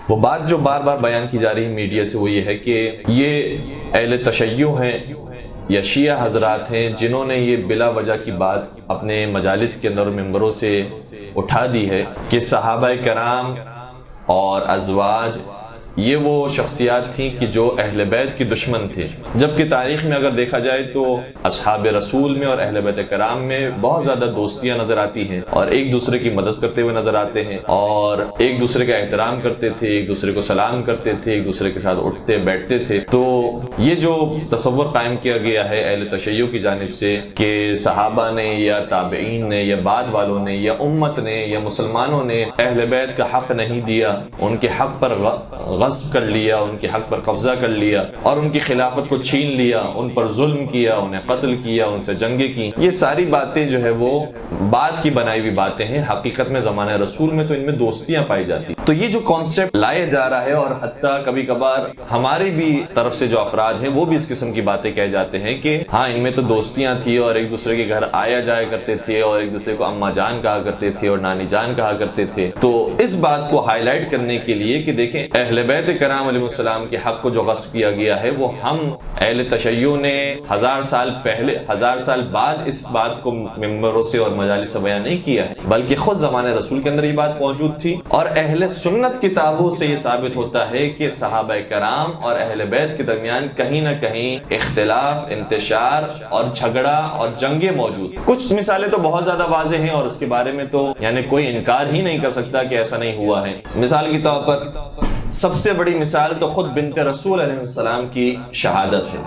وہ بات جو بار بار بیان کی جا رہی ہے میڈیا سے وہ یہ ہے کہ یہ اہل تشیع ہیں یا شیعہ حضرات ہیں جنہوں نے یہ بلا وجہ کی بات اپنے مجالس کے اندر ممبروں سے اٹھا دی ہے کہ صحابہ کرام اور ازواج یہ وہ شخصیات تھیں کہ جو اہل بیت کی دشمن تھے، جبکہ تاریخ میں اگر دیکھا جائے تو اصحاب رسول میں اور اہل بیت کرام میں بہت زیادہ دوستیاں نظر آتی ہیں اور ایک دوسرے کی مدد کرتے ہوئے نظر آتے ہیں اور ایک دوسرے کا احترام کرتے تھے، ایک دوسرے کو سلام کرتے تھے، ایک دوسرے کے ساتھ اٹھتے بیٹھتے تھے۔ تو یہ جو تصور قائم کیا گیا ہے اہل تشیع کی جانب سے کہ صحابہ نے یا تابعین نے یا بعد والوں نے یا امت نے یا مسلمانوں نے اہل بیت کا حق نہیں دیا، ان کے حق پر غصب کر لیا، ان کے حق پر قبضہ کر لیا اور ان کی خلافت کو چھین لیا، ان پر ظلم کیا، انہیں قتل کیا، ان سے جنگیں کی، یہ ساری باتیں جو ہے وہ بعد کی بنائی ہوئی باتیں ہیں۔ حقیقت میں زمانہ رسول میں تو ان میں دوستیاں پائی جاتی۔ تو یہ جو کانسیپٹ لایا جا رہا ہے اور حتیٰ کبھی کبھار ہماری بھی طرف سے جو افراد ہیں وہ بھی اس قسم کی باتیں کہہ جاتے ہیں کہ ہاں ان میں تو دوستیاں تھی اور ایک دوسرے کے گھر آیا جایا کرتے تھے اور ایک دوسرے کو اماں جان کہا کرتے تھے اور نانی جان کہا کرتے تھے۔ تو اس بات کو ہائی لائٹ کرنے کے لیے کہ دیکھیں اہل بیت کرام علیہ السلام کے حق کو جو غصب کیا گیا ہے وہ ہم اہل تشیع نے 1000 سال پہلے 1000 سال بعد اس بات کو ممبروں سے اور مجالس سے بیان نہیں کیا ہے، بلکہ خود زمانے رسول کے اندر یہ بات موجود تھی۔ اور اہل سنت کتابوں سے یہ ثابت ہوتا ہے کہ صحابہ کرام اور اہل بیت کے درمیان کہیں نہ کہیں اختلاف، انتشار اور جھگڑا اور جنگیں موجود۔ کچھ مثالیں تو بہت زیادہ واضح ہیں اور اس کے بارے میں تو یعنی کوئی انکار ہی نہیں کر سکتا کہ ایسا نہیں ہوا ہے۔ مثال کے طور پر سب سے بڑی مثال تو خود بنت رسول علیہ السلام کی شہادت ہے۔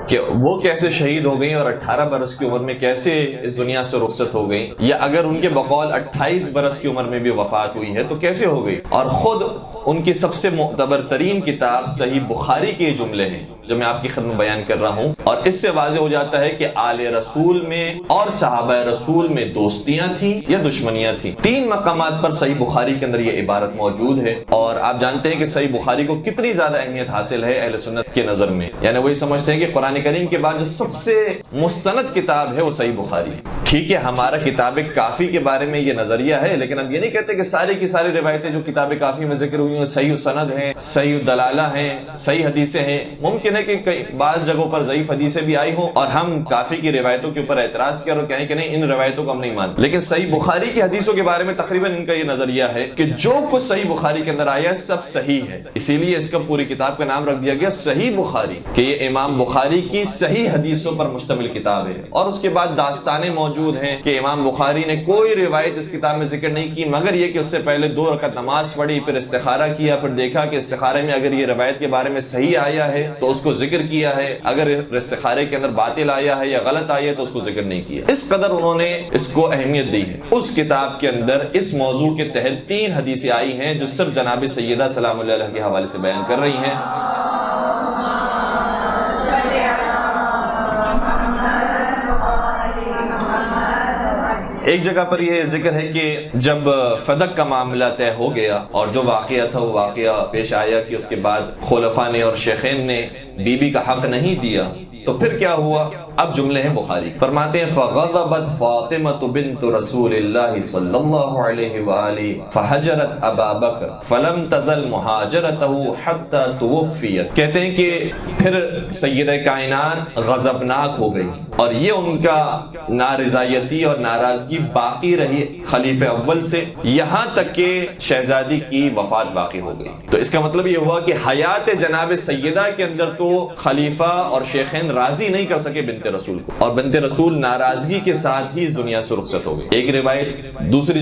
کہ وہ کیسے شہید ہو گئیں اور 18 برس کی عمر میں کیسے اس دنیا سے رخصت ہو گئیں، یا اگر ان کے بقول 28 برس کی عمر میں بھی وفات ہوئی ہے تو کیسے ہو گئی۔ اور خود ان کی سب سے معتبر ترین کتاب صحیح بخاری کے جملے ہیں جو میں آپ کی خدمت بیان کر رہا ہوں، اور اس سے واضح ہو جاتا ہے کہ آل رسول میں اور صحابہ رسول میں دوستیاں تھیں یا دشمنیاں تھیں۔ 3 مقامات پر صحیح بخاری کے اندر یہ عبارت موجود ہے، اور آپ جانتے ہیں کہ صحیح بخاری کو کتنی زیادہ اہمیت حاصل ہے اہل سنت کے نظر میں، یعنی وہی سمجھتے ہیں کہ قرآن کریم کے بعد جو سب سے مستند کتاب ہے وہ صحیح بخاری ہے۔ ٹھیک ہے، ہمارا کتاب کافی کے بارے میں یہ نظریہ ہے، لیکن ہم یہ نہیں کہتے کہ ساری کی ساری روایتیں جو کتاب کافی میں ذکر ہوئی ہیں صحیح سند ہیں، صحیح دلالہ ہیں، صحیح حدیثیں ہیں۔ ممکن ہے کہ بعض جگہوں پر ضعیف حدیثیں بھی آئی ہوں اور ہم کافی کی روایتوں کے اوپر اعتراض کر اور کہیں کہ نہیں ان روایتوں کو ہم نہیں مانتے، لیکن صحیح بخاری کی حدیثوں کے بارے میں تقریباً ان کا یہ نظریہ ہے کہ جو کچھ صحیح بخاری کے اندر آیا ہے سب صحیح ہے، اسی لیے اس کا پوری کتاب کا نام رکھ دیا گیا صحیح بخاری، کہ یہ امام بخاری کی صحیح حدیثوں پر مشتمل کتاب ہے۔ اور اس کے بعد داستانیں موجود ہیں کہ امام بخاری نے کوئی روایت اس کتاب میں ذکر نہیں کی مگر یہ کہ اس سے پہلے 2 رکعت نماز پڑھی، پھر استخارہ کیا، پھر دیکھا کہ استخارے میں اگر یہ روایت کے بارے میں صحیح آیا ہے تو اس کو ذکر کیا ہے، اگر استخارے کے اندر باطل آیا ہے یا غلط آیا ہے تو اس کو ذکر نہیں کیا۔ اس قدر انہوں نے اس کو اہمیت دی ہے۔ اس کتاب کے اندر اس موضوع کے تحت 3 حدیثیں آئی ہیں جو صرف جناب سیدہ سلام اللہ علیہ کے حوالے سے بیان کر رہی ہیں۔ ایک جگہ پر یہ ذکر ہے کہ جب فدق کا معاملہ طے ہو گیا اور جو واقعہ تھا وہ واقعہ پیش آیا کہ اس کے بعد خلفاء نے اور شیخین نے بی بی کا حق نہیں دیا تو پھر کیا ہوا۔ اب جملے ہیں بخاری، فرماتے ہیں فغضبت فاطمة بنت رسول اللہ صلی اللہ علیہ وآلہ فحجرت ابا بکر فلم تزل مہاجرته حتی توفیت۔ کہتے ہیں کہ پھر سیدہ کائنات غضبناک ہو گئی اور یہ ان کا نارضایتی اور ناراضگی باقی رہی خلیفہ اول سے یہاں تک کہ شہزادی کی وفات باقی ہو گئی۔ تو اس کا مطلب یہ ہوا کہ حیات جناب سیدہ کے اندر تو خلیفہ اور شیخین راضی نہیں کر سکے بنت رسول کو، اور بنت رسول ناراضگی کے ساتھ ہی اس دنیا سے رخصت ہو گئی۔ ایک روایت دوسری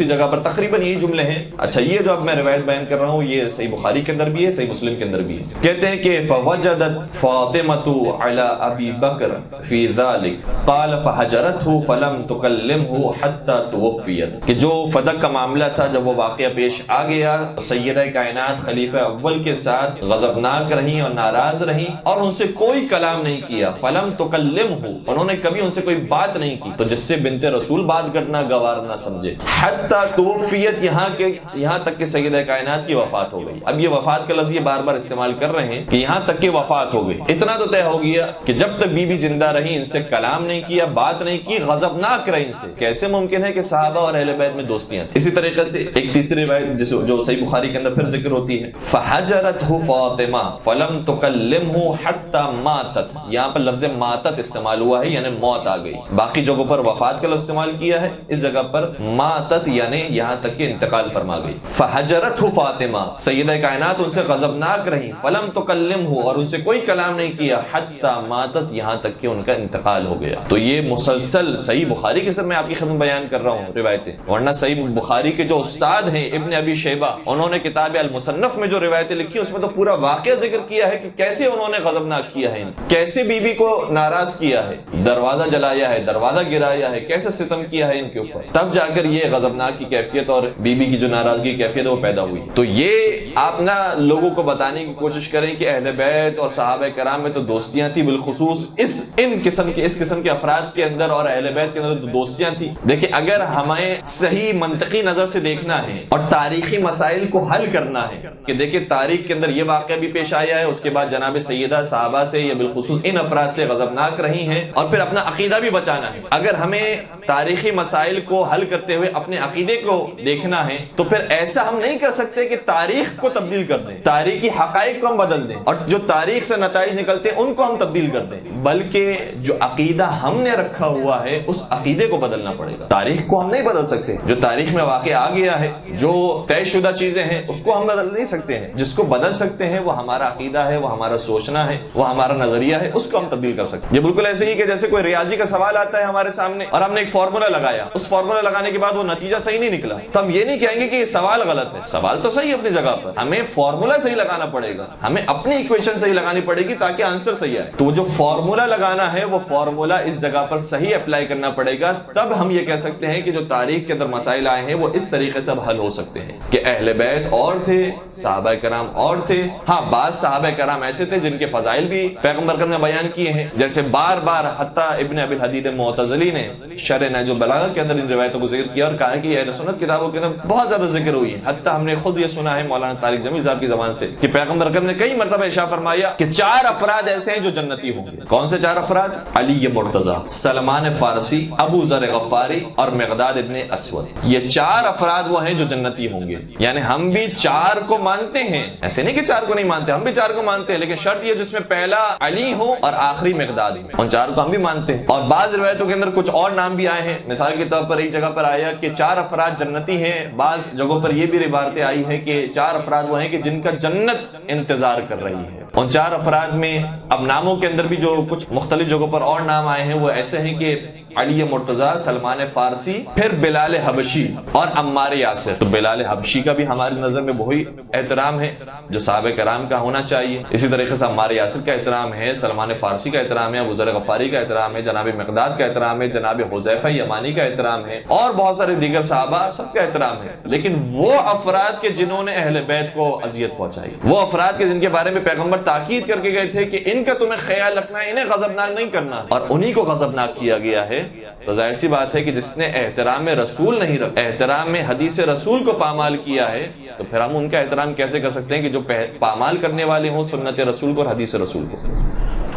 جگہ پر تقریباً یہی جملے ہیں۔ اچھا، یہ جو اب میں روایت بیان کر رہا ہوں یہ صحیح بخاری کے اندر بھی ہے، صحیح مسلم کے اندر بھی ہے۔ کہتے ہیں کہ فوجدت فاطمة على ابی بکر فی ذلک قال فحجرته فلم تکلمه حتی توفیت، کہ جو فدق کا معاملہ تھا جب وہ واقعہ پیش آ گیا سیدہ کائنات خلیفہ اول کے ساتھ غضبناک رہیں اور ناراض رہیں اور ان سے کوئی کلام نہیں کیا، فلم تکلمہ، انہوں نے کبھی ان سے کوئی بات نہیں کی، تو جس سے بنت رسول بات کرنا گوار نہ سمجھے، حتی توفیت، یہاں تک کہ سیدہ کائنات کی وفات ہو گئی۔ اب یہ وفات کا لفظ یہ بار بار استعمال کر رہے ہیں کہ یہاں تک کہ وفات ہو گئی، اتنا تو طے ہو گیا کہ جب تک بی بی زندہ رہی ان سے کلام نہیں کیا، بات نہیں کی، غضبناک رہی ان سے۔ کیسے ممکن ہے کہ صحابہ اور اہل بیت میں دوستیاں تھیں؟ اسی طریقے سے ایک تیسری روایت جو صحیح بخاری کے اندر پھر ذکر ہوتی ہے، فحجرتہ فاطمہ فلم تکلمہ حتی ماتت، یہاں پر لفظ ماتت استعمال ہوا ہے یعنی موت آ گئی، باقی جگہوں پر وفات کا لفظ استعمال کیا ہے، اس جگہ پر ماتت یعنی یہاں تک کہ انتقال فرما گئی۔ فحجرتہ فاطمہ، سیدہ کائنات ان سے غضبناک رہی، فلم تکلمہ، اور ان سے کوئی کلام نہیں کیا، حتی ماتت، یہاں تک کہ ان کا انتقال ہو گیا۔ تو یہ مسلسل صحیح بخاری کے سر میں آپ کی خدمت بیان کر رہا ہوں روایتیں، ورنہ صحیح بخاری کے جو استاد ہیں ابن ابی شیبہ، انہوں نے کتاب المصنف میں جو روایتیں لکھی اس میں تو پورا واقعہ ذکر کیا ہے کہ کیسے انہوں نے غضبناک کیا ہے، کیسے بی بی کو ناراض کیا ہے، دروازہ جلایا ہے، دروازہ گرایا ہے، کیسے ستم کیا ہے ان کے اوپر، تب جا کر یہ غضبناک کی کیفیت اور بی بی کی جو ناراضگی کی کیفیت وہ پیدا ہوئی۔ تو یہ آپ نا لوگوں کو بتانے کی کوشش کریں کہ اہل بیت اور صحابہ کرام میں تو دوستیاں تھی، بالخصوص اس قسم کے افراد کے اندر اور اہل بیت کے اندر تو دوستیاں تھی۔ دیکھیں اگر ہمیں صحیح منطقی نظر سے دیکھنا ہے اور تاریخی مسائل کو حل کرنا ہے کہ دیکھیں تاریخ کے اندر یہ واقعہ بھی پیش آیا ہے، اس کے بعد جناب سیدہ صحابہ سے یا بالخصوص ان افراد سے غضبناک رہی ہیں، اور پھر اپنا عقیدہ بھی بچانا ہے۔ اگر ہمیں تاریخی مسائل کو حل کرتے ہوئے اپنے عقیدے کو دیکھنا ہے تو پھر ایسا ہم نہیں کر سکتے کہ تاریخ کو تبدیل کر دیں، تاریخی حقائق کو ہم بدل دیں اور جو تاریخ سے نتائج نکلتے ہیں ان کو ہم تبدیل کر دیں، بلکہ جو عقیدہ ہم نے رکھا ہوا ہے اس عقیدے کو بدلنا پڑے گا۔ تاریخ کو ہم نہیں بدل سکتے، جو تاریخ میں واقع آ گیا ہے، جو طے شدہ چیزیں ہیں اس کو ہم بدل نہیں سکتے ہیں، جس کو بدل سکتے ہیں وہ ہمارا عقیدہ ہے، وہ ہمارا سوچنا ہے، وہ ہمارا نظریہ ہے، اس کو ہم تبدیل کر سکتے ہیں۔ یہ بالکل ایسے ہی کہ جیسے کوئی ریاضی کا سوال آتا ہے ہمارے سامنے اور ہم نے ایک فارمولا لگایا، اس فارمولا لگانے کے بعد وہ نتیجہ صحیح نہیں نکلا تو ہم یہ نہیں کہیں گے کہ یہ سوال غلط ہے، سوال تو صحیح ہے اپنی جگہ پر، ہمیں فارمولا صحیح لگانا پڑے گا، ہمیں اپنی ایکویشن صحیح لگانی پڑے گی تاکہ آنسر صحیح آئے۔ تو جو فارمولا لگانا ہے وہ فارمولا اس جگہ پر صحیح اپلائی کرنا پڑے گا، تب ہم یہ کہہ سکتے ہیں کہ جو تاریخ کے اندر مسائل آئے ہیں وہ اس طریقے سے حل ہو سکتے ہیں کہ اہل بیت اور تھے، صحابہ کرام اور تھے۔ ہاں بعض صحابہ کرام ایسے تھے جن کے فضائل بھی پیغمبر کرام نے بیان کیے ہیں، جیسے بار بار حتیٰ ابن ابی الحدید معتزلی نے شرح نہج البلاغہ کے اندر ان روایتوں کو ذکر کیا اور کہا کہ اہل سنت کتابوں کے اندر بہت زیادہ ذکر ہوئی ہے۔ حتیٰ ہم نے خود یہ سنا ہے مولانا طارق جمیل صاحب کی زبان سے کہ پیغمبر اکرم نے کئی مرتبہ ارشاد فرمایا کہ 4 افراد ایسے ہیں جو جنتی ہوں گے۔ کون سے 4 افراد؟ علی مرتضیٰ، سلمان فارسی، ابو ذر غفاری اور مقداد ابن اسود، یہ 4 افراد وہ ہیں جو جنتی ہوں گے۔ یعنی ہم بھی 4 کو مانتے ہیں، ایسے نہیں کہ 4 کو نہیں مانتے، ہم بھی 4 کو مانتے ہیں، لیکن شرط یہ جس میں پہلا علی ہو اور آخری مقداد ہو، ان 4 کو ہم بھی مانتے ہیں۔ اور بعض روایتوں کے اندر کچھ اور نام بھی آئے ہیں، مثال کے طور پر ایک جگہ پر آیا کہ 4 افراد جنتی ہیں، بعض جگہوں پر یہ بھی روایتیں آئی ہیں کہ 4 افراد وہ ہیں کہ جن کا جنت انتظار کر رہی ہے۔ ان 4 افراد میں اب ناموں کے اندر بھی جو کچھ مختلف جگہوں پر اور نام آئے ہیں وہ ایسے ہیں کہ علی مرتضیٰ، سلمان فارسی، پھر بلال حبشی اور عمار یاسر۔ تو بلال حبشی کا بھی ہماری نظر میں وہی احترام ہے جو صحابہ کرام کا ہونا چاہیے، اسی طریقے سے عمار یاسر کا احترام ہے، سلمان فارسی کا احترام ہے، ابو ذر غفاری کا احترام ہے، جناب مقداد کا احترام ہے، جناب حذیفہ یمانی کا احترام ہے اور بہت سارے دیگر صحابہ سب کا احترام ہے۔ لیکن وہ افراد کے جنہوں نے اہل بیت کو اذیت پہنچائی، وہ افراد کے جن کے بارے میں پیغمبر تاکید کر کے گئے تھے کہ ان کا تمہیں خیال رکھنا ہے، انہیں غضبناک نہیں کرنا، اور انہی کو غضبناک کیا گیا ہے، تو ظاہر سی بات ہے کہ جس نے احترام رسول نہیں رکھا، احترام میں حدیث رسول کو پامال کیا ہے، تو پھر ہم ان کا احترام کیسے کر سکتے ہیں کہ جو پامال کرنے والے ہوں سنت رسول کو اور حدیث رسول کو۔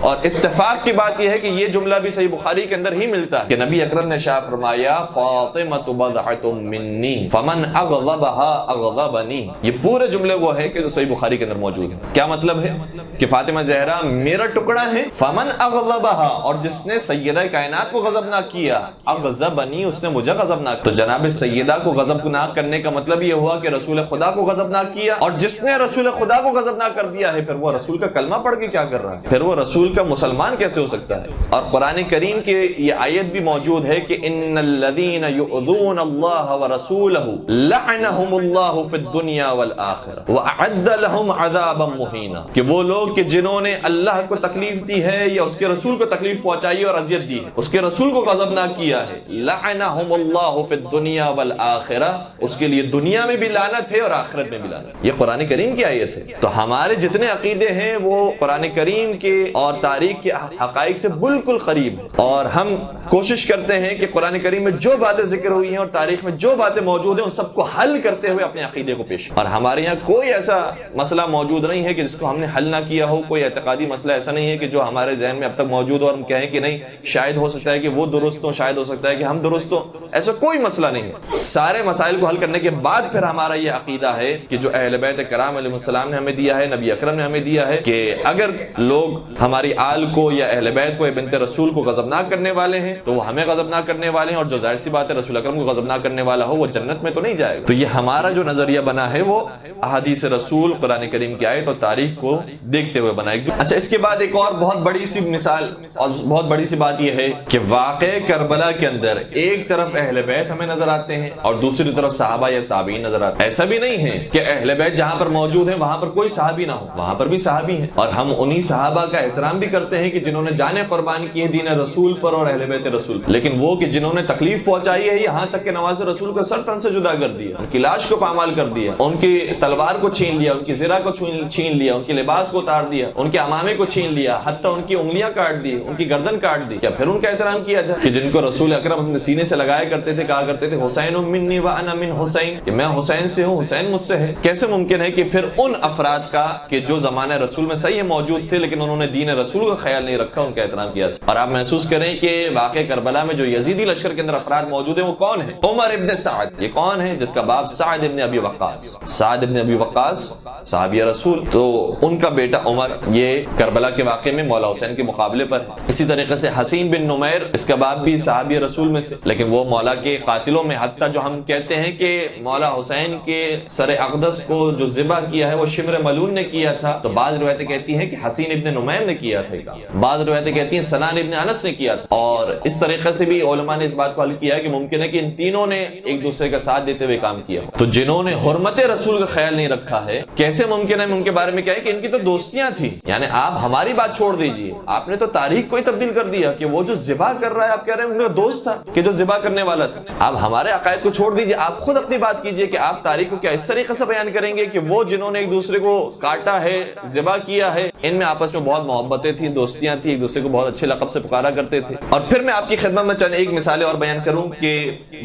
اور اتفاق کی بات یہ ہے کہ یہ جملہ بھی صحیح بخاری کے اندر ہی ملتا ہے کہ نبی اکرم نے ارشاد فرمایا فاطمہ بضعۃ منی فمن اغضبها اغضبنی۔ یہ پورے جملے وہ ہے کہ جو صحیح بخاری کے اندر موجود ہے۔ کیا مطلب ہے کہ فاطمہ زہرا میرا ٹکڑا ہے، فمن اغضبها، اور جس نے سیدہ کائنات کو غضبناک کیا، اغضبنی، اس نے مجھے غضبناک۔ تو جناب سیدہ کو غضبناک کرنے کا مطلب یہ ہوا کہ رسول خدا کو غضبناک کیا، اور جس نے رسول خدا کو غضبناک کر دیا ہے پھر وہ رسول کا کلمہ پڑھ کے کیا کر رہا ہے، پھر وہ رسول کا مسلمان کیسے ہو سکتا ہے؟ اور قرآن کریم کی یہ آیت بھی موجود ہے کہ ان الذین یؤذون اللہ ورسولہ لعنہم اللہ فی الدنیا والآخرہ واعد لہم عذابا مہینا، کہ وہ لوگ کہ جنہوں نے اللہ کو تکلیف دی ہے یا اس کے رسول کو تکلیف پہنچائی اور اذیت دی ہے، اس کے رسول کو غضبناک کیا ہے، لعنہم اللہ فی الدنیا والآخرہ، اس کے لیے دنیا میں بھی لعنت ہے اور آخرت میں بھی لعنت۔ یہ قرآن کریم کی آیت ہے۔ تو ہمارے جتنے عقیدے ہیں وہ قرآن کریم کے اور تاریخ کے حقائق سے بالکل قریب ہے، اور ہم کوشش کرتے ہیں کہ قرآن کریم میں جو باتیں ذکر ہوئی ہیں اور تاریخ میں جو باتیں موجود ہیں ان سب کو حل کرتے ہوئے اپنے عقیدے کو پیش، اور ہمارے یہاں کوئی ایسا مسئلہ موجود نہیں ہے کہ جس کو ہم نے حل نہ کیا ہو، کوئی اعتقادی مسئلہ ایسا نہیں ہے کہ جو ہمارے ذہن میں اب تک موجود ہو اور ہم کہیں کہ نہیں شاید ہو سکتا ہے کہ وہ درست ہو، شاید ہو سکتا ہے کہ ہم درست ہو، ایسا کوئی مسئلہ نہیں ہے۔ سارے مسائل کو حل کرنے کے بعد پھر ہمارا یہ عقیدہ ہے کہ جو اہل بیت کرام علیہ السلام نے ہمیں دیا ہے، نبی اکرم نے ہمیں دیا ہے، کہ اگر لوگ ہماری آل کو یا اہل بیت کو یا بنت رسول کو غضبناک کرنے والے ہیں تو وہ ہمیں غضبناک کرنے والے ہیں، اور جو ظاہر سی بات ہے رسول اکرم کو غضبناک کرنے والا ہو وہ جنت میں تو نہیں جائے گا۔ تو یہ ہمارا جو نظریہ بنا ہے وہ احادیث رسول، قرآن کریم کی آیت اور تاریخ کو دیکھتے ہوئے بنا ہے۔ اچھا، اس کے بعد ایک اور بہت بڑی سی مثال اور بہت بڑی سی بات یہ ہے کہ واقع کربلا کے اندر ایک طرف اہل بیت ہمیں نظر آتے ہیں اور دوسری طرف صحابہ یا تابعین نظر آتے ہیں۔ ایسا بھی نہیں ہے کہ اہل بیت جہاں پر موجود ہیں وہاں پر کوئی صحابی نہ ہو، وہاں پر بھی صحابی ہیں، اور ہم انہی صحابہ کا احترام بھی کرتے ہیں کہ جنہوں نے جانیں قربان کی ہے دین رسول پر اور اہل بیت رسول پر، لیکن وہ کہ جنہوں نے تکلیف پہنچائی ہے یہاں تک کہ نواز رسول کا سر تن سے جدا کر دیا، ان کی لاش کو پامال کر دیا، ان کی تلوار کو چھین لیا، ان کی زرہ کو چھین لیا، ان کے لباس کو اتار دیا، ان کے امامے کو چھین لیا، حتیٰ ان کی انگلیاں کاٹ دی، ان کی گردن کاٹ دی، کیا پھر ان کا احترام کیا جائے؟ کہ جن کو رسول اکرم اپنے سینے سے لگایا کرتے تھے، کہا کرتے تھے حسین منی وانا من حسین، کہ میں حسین سے ہوں، حسین مجھ سے ہے۔ کیسے ممکن ہے کہ پھر ان افراد کا کہ جو زمانہ رسول میں صحیح موجود تھے لیکن انہوں نے دین رسول کا خیال نہیں رکھا، ان کا احترام کیا؟ اور آپ محسوس کریں کہ واقع کربلا میں جو یزیدی لشکر کے اندر افراد موجود ہیں وہ کون ہیں؟ عمر ابن سعد۔ یہ کون ہے؟ جس کا باپ سعد ابن ابی وقاص، سعد ابن ابی وقاص صحابی رسول، تو ان کا بیٹا عمر یہ کربلا کے واقعے میں مولا حسین کے مقابلے پر ہے۔ اسی طریقے سے حسین بن نمیر، اس کا باپ بھی صحابی رسول میں سے، لیکن وہ مولا کے قاتلوں میں، حتیٰ جو ہم کہتے ہیں کہ مولا حسین کے سر اقدس کو جو ذبح کیا ہے وہ شمر ملون نے کیا تھا، تو بعض روایتیں کہتی ہیں کہ حسین ابن نمیر نے کیا تھا، بعض روایتیں کہتی ہیں سنان ابن انس نے کیا تھا، اور اس طریقے سے بھی علماء نے اس بات کو حل کیا ہے کہ ممکن ہے کہ ان تینوں نے ایک دوسرے کا ساتھ دیتے ہوئے کام کیا ہو۔ تو جنہوں نے حرمت رسول کا خیال نہیں رکھا ہے، کیسے ممکن ہے ان کے بارے میں کیا ہے کہ ان کی تو دوستیاں تھیں، یعنی آپ ہماری بات چھوڑ دیجئے، آپ نے تو تاریخ کو ہی تبدیل کر دیا کہ وہ جو ذبح کر رہا ہے آپ کہہ رہے ہیں ان کا دوست تھا کہ جو ذبح کرنے والا تھا۔ آپ ہمارے عقائد کو چھوڑ دیجئے، آپ خود اپنی بات کیجئے کہ آپ تاریخ کو کیا اس طریقے سے بیان کریں گے کہ وہ جنہوں نے ایک دوسرے کو کاٹا ہے، ذبح کیا ہے، ان میں آپس میں بہت محبتیں تھیں، دوستیاں تھیں، ایک دوسرے کو بہت اچھے لقب سے پکارا کرتے تھے۔ اور پھر میں آپ کی خدمت میں چند ایک مثالیں اور بیان کروں کہ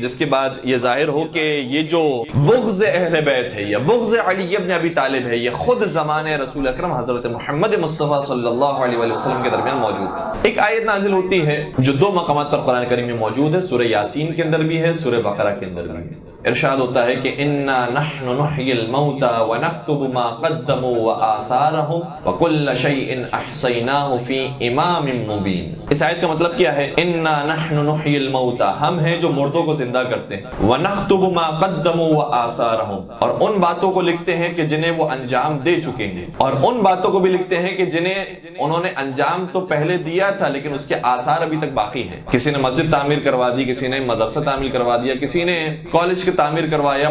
جس کے بعد یہ ظاہر ہو کہ یہ جو بغض اہل بیت ہے یا بغض علی ابن ابی طالب ہے یہ خود زمانے رسول اکرم حضرت محمد مصطفیٰ صلی اللہ علیہ وسلم کے درمیان موجود ہے۔ ایک آیت نازل ہوتی ہے جو دو مقامات پر قرآن کریم میں موجود ہے، سورہ یاسین کے اندر بھی ہے، سورہ بقرہ کے اندر بھی ہے۔ ارشاد ہوتا ہے کہ انا نحن نحیی الموتى ونكتب ما قدموا وآثارهم وكل شيء احصيناه في امام مبين۔ اس آیت کا مطلب کیا ہے؟ انا نحن نحیی الموتى، ہم ہیں جو مردوں کو زندہ کرتے ہیں، ونكتب ما قدموا وآثارهم، اور ان باتوں کو لکھتے ہیں کہ جنہیں وہ انجام دے چکے ہیں، اور ان باتوں کو بھی لکھتے ہیں کہ جنہیں انہوں نے انجام تو پہلے دیا تھا لیکن اس کے آثار ابھی تک باقی ہیں۔ کسی نے مسجد تعمیر کروا دی، کسی نے مدرسہ تعمیر کروا دیا، کسی نے کالج تعمیر کروایا،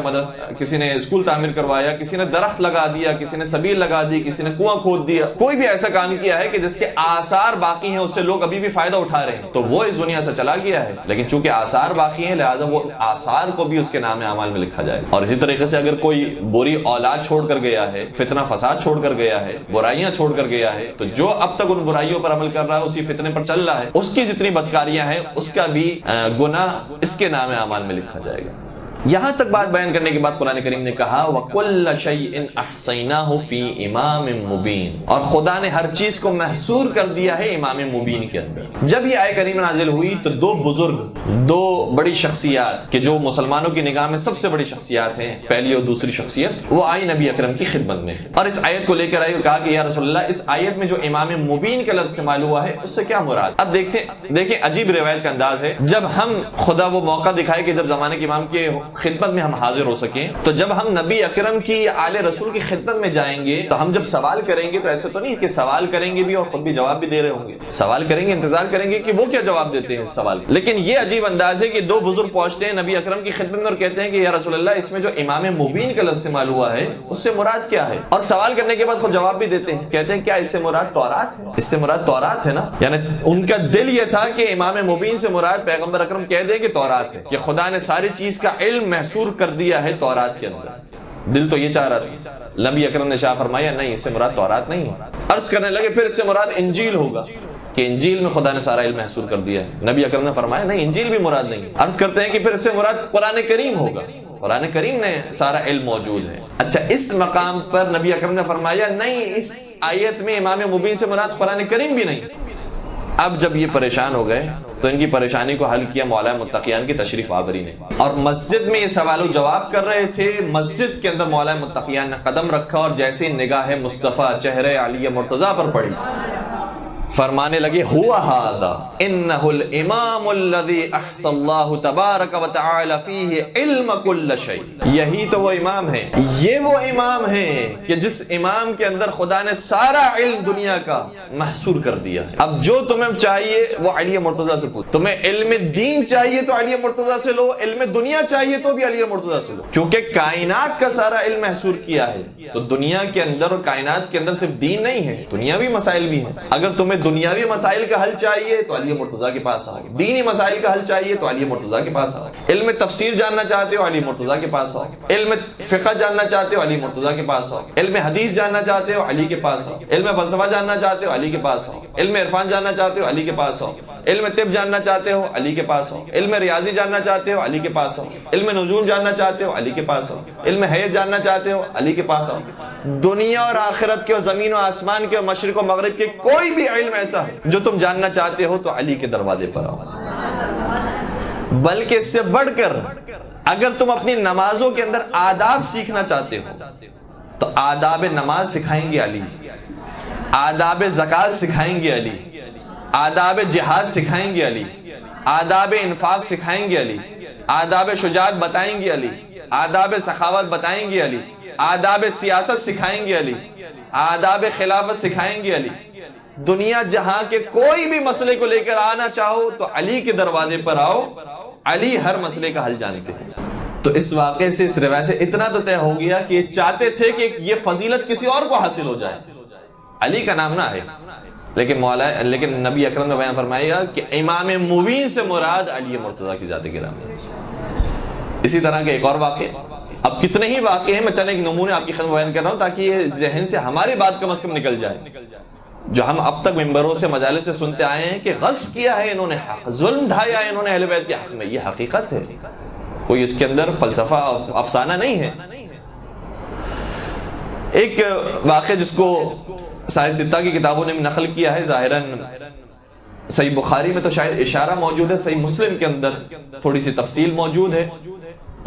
کسی نے اسکول تعمیر کروایا، کسی نے درخت لگا دیا، کسی نے سبیل لگا دی، کسی نے کنواں کھود دیا، کوئی بھی ایسا کام کیا ہے کہ جس کے آثار باقی ہیں، اس سے لوگ ابھی بھی فائدہ اٹھا رہے ہیں، تو وہ اس دنیا سے چلا گیا ہے، لیکن چونکہ آثار باقی ہیں لہذا وہ آثار کو بھی اس کے نام اعمال میں لکھا جائے۔ اور اسی طریقے سے اگر کوئی بری اولاد چھوڑ کر گیا ہے، فتنہ فساد چھوڑ کر گیا ہے، برائیاں چھوڑ کر گیا ہے، تو جو اب تک ان برائیوں پر عمل کر رہا ہے، اسی فتنے پر چل رہا ہے، اس کی جتنی بدکاریاں ہیں اس کا بھی گناہ اس کے نام اعمال میں لکھا جائے گا۔ یہاں تک بات بیان کرنے کے بعد قرآن کریم نے کہا وَكُلَّ شَيْءٍ أَحْصَيْنَاهُ فِي إِمَامٍ مُبِينٍ، اور خدا نے ہر چیز کو محصور کر دیا ہے امام مبین کے اندر۔ جب یہ آیت کریمہ نازل ہوئی تو دو بزرگ، دو بڑی شخصیات کہ جو مسلمانوں کی نگاہ میں سب سے بڑی شخصیات ہیں، پہلی اور دوسری شخصیت، وہ آئی نبی اکرم کی خدمت میں اور اس آیت کو لے کر آئی اور کہا کہ یا رسول اللہ، اس آیت میں جو امام مبین کا لفظ استعمال ہوا ہے اس سے کیا مراد؟ اب دیکھیں عجیب روایت کا انداز ہے، جب ہم خدا وہ موقع دکھائے کہ جب زمانے کے امام کے خدمت میں ہم حاضر ہو سکیں، تو جب ہم نبی اکرم کی آل رسول کی خدمت میں جائیں گے تو ہم جب سوال کریں گے تو ایسے تو نہیں کہ سوال کریں گے بھی اور خود بھی جواب بھی دے رہے ہوں گے، سوال کریں گے، انتظار کریں گے کہ وہ کیا جواب دیتے ہیں اس سوال، لیکن یہ عجیب انداز ہے کہ دو بزرگ پہنچتے ہیں نبی اکرم کی خدمت میں اور کہتے ہیں کہ یا رسول اللہ، اس میں جو امام مبین کا لفظ استعمال ہوا ہے اس سے مراد کیا ہے؟ اور سوال کرنے کے بعد خود جواب بھی دیتے ہیں، کہتے ہیں کیا اس سے مراد تورات ہے؟ اس سے مراد تورات ہے نا، یعنی ان کا دل یہ تھا کہ امام مبین سے مراد پیغمبر اکرم کہہ دیں کہ تورات ہے، کہ خدا نے ساری چیز کا علم محصور کر دیا ہے تورات کے اندر۔ دل تو یہ چاہ رہا تھا. نبی اکرم نے شاہ فرمایا نہیں، اس سے مراد تورات نہیں ہے. عرض کرنے لگے پھر اس سے مراد انجیل ہوگا کہ انجیل میں خدا نے سارا علم محصور کر دیا ہے. نبی اکرم نے فرمایا نہیں، انجیل بھی مراد نہیں ہے. عرض کرتے ہیں کہ پھر اس سے مراد قرآن کریم ہوگا، قرآن کریم نے سارا علم موجود ہے. اچھا، اس مقام پر نبی اکرم نے فرمایا نہیں، اس آیت میں امام مبین سے مراد قرآن کریم بھی نہیں. اب جب یہ پریشان ہو گئے تو ان کی پریشانی کو حل کیا مولا متقیان کی تشریف آوری نے، اور مسجد میں یہ سوال و جواب کر رہے تھے. مسجد کے اندر مولا متقیان نے قدم رکھا اور جیسے نگاہ مصطفیٰ چہرے علی مرتضیٰ پر پڑی، فرمانے لگے ہوا ھذا انہ الامام الذی احصى اللہ تبارک و تعالی فیہ علم کل شیء. یہی تو وہ امام ہے، یہ وہ امام ہے کہ جس امام کے اندر خدا نے سارا علم دنیا کا محصور کر دیا ہے. اب جو تمہیں چاہیے وہ علی مرتضیٰ سے پوچھو. تمہیں علم دین چاہیے تو علی مرتضیٰ سے لو، علم دنیا چاہیے تو بھی علی مرتضیٰ سے لو، کیونکہ کائنات کا سارا علم محصور کیا ہے. تو دنیا کے اندر اور کائنات کے اندر صرف دین نہیں ہے، دنیاوی مسائل بھی ہیں. اگر تمہیں دنیاوی مسائل کا حل چاہیے تو علی مرتضیٰ کے پاس آؤ، دینی مسائل کا حل چاہیے تو علی مرتضیٰ کے پاس آؤ، علم تفسیر جاننا چاہتے ہو علی مرتضیٰ کے پاس آؤ، علم فقہ جاننا چاہتے ہو علی مرتضیٰ کے پاس آؤ، علم حدیث جاننا چاہتے ہو علی کے پاس آؤ، علم فلسفہ جاننا چاہتے ہو علی کے پاس آؤ، علم عرفان جاننا چاہتے ہو علی کے پاس آؤ، علم طب جاننا چاہتے ہو علی کے پاس آؤ، علم ریاضی جاننا چاہتے ہو علی کے پاس آؤ، علم نجوم جاننا چاہتے ہو علی کے پاس آؤ، علم حیض جاننا چاہتے ہو علی کے پاس آؤ. دنیا اور آخرت کے اور زمین و آسمان کے اور مشرق و مغرب کے کوئی بھی علم ایسا ہے جو تم جاننا چاہتے ہو تو علی کے دروازے پر آؤ. بلکہ اس سے بڑھ کر اگر تم اپنی نمازوں کے اندر آداب سیکھنا چاہتے ہو تو آداب نماز سکھائیں گے علی، آداب زکوٰۃ سکھائیں گے علی، آداب جہاد سکھائیں گے علی، آداب انفاق سکھائیں گے علی، آداب شجاعت بتائیں گے علی، آداب سخاوت بتائیں گے علی، آداب سیاست سکھائیں گے علی، آداب خلافت سکھائیں گے علی. دنیا جہاں کے کوئی بھی مسئلے کو لے کر آنا چاہو تو علی کے دروازے پر آؤ، علی ہر مسئلے کا حل جانتے ہیں. تو اس واقعے سے، اس روایت سے اتنا تو طے ہو گیا کہ یہ چاہتے تھے کہ یہ فضیلت کسی اور کو حاصل ہو جائے، علی کا نام نہ ہے، لیکن نبی اکرم نے بیان فرمایا کہ امام مبین سے مراد علی مرتضیٰ کی ذات گرامی. اسی طرح کے ایک اور واقعہ، اب کتنے ہی واقعے ہیں، میں چند ایک نمونے آپ کی خدمت بیان کر رہا ہوں تاکہ یہ ذہن سے ہماری بات کم از کم نکل جائے. جو ہم اب تک ممبروں سے مجالس سے سنتے آئے ہیں کہ غصب کیا ہے انہوں نے حق، ظلم ڈھایا ہے انہوں نے اہل بیت کے حق میں، یہ حقیقت ہے، کوئی اس کے اندر فلسفہ افسانہ نہیں ہے. ایک واقعہ جس کو صحیح ستہ کی کتابوں نے نقل کیا ہے، ظاہراً صحیح بخاری میں تو شاید اشارہ موجود ہے، صحیح مسلم کے اندر تھوڑی سی تفصیل موجود ہے،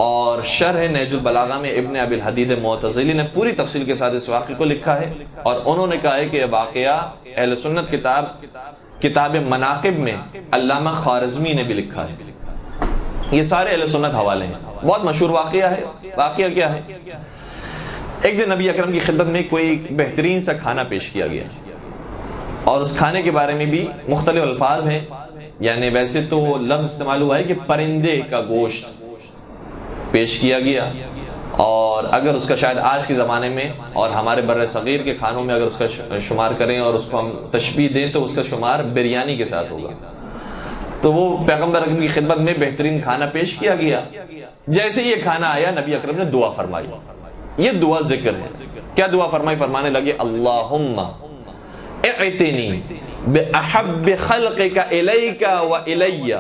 اور شرح نہج البلاغہ میں ابن ابی الحدید معتزلی نے پوری تفصیل کے ساتھ اس واقعے کو لکھا ہے، اور انہوں نے کہا ہے کہ یہ واقعہ اہل سنت کتاب مناقب میں علامہ خوارزمی نے بھی لکھا ہے. یہ سارے اہل سنت حوالے ہیں، بہت مشہور واقعہ ہے. واقعہ کیا ہے؟ ایک دن نبی اکرم کی خدمت میں کوئی بہترین سا کھانا پیش کیا گیا، اور اس کھانے کے بارے میں بھی مختلف الفاظ ہیں. یعنی ویسے تو لفظ استعمال ہوا ہے کہ پرندے کا گوشت پیش کیا گیا، اور اگر اس کا شاید آج کے زمانے میں اور ہمارے بر صغیر کے کھانوں میں اگر اس کا شمار کریں اور اس کو ہم تشبیہ دیں تو اس کا شمار بریانی کے ساتھ ہوگا. تو وہ پیغمبر اکرم کی خدمت میں بہترین کھانا پیش کیا گیا. جیسے یہ کھانا آیا نبی اکرم نے دعا فرمائی. یہ دعا ذکر ہے. کیا دعا فرمائی؟ فرمانے لگے اللہم اعتنی بأحب خلقک الیک و الی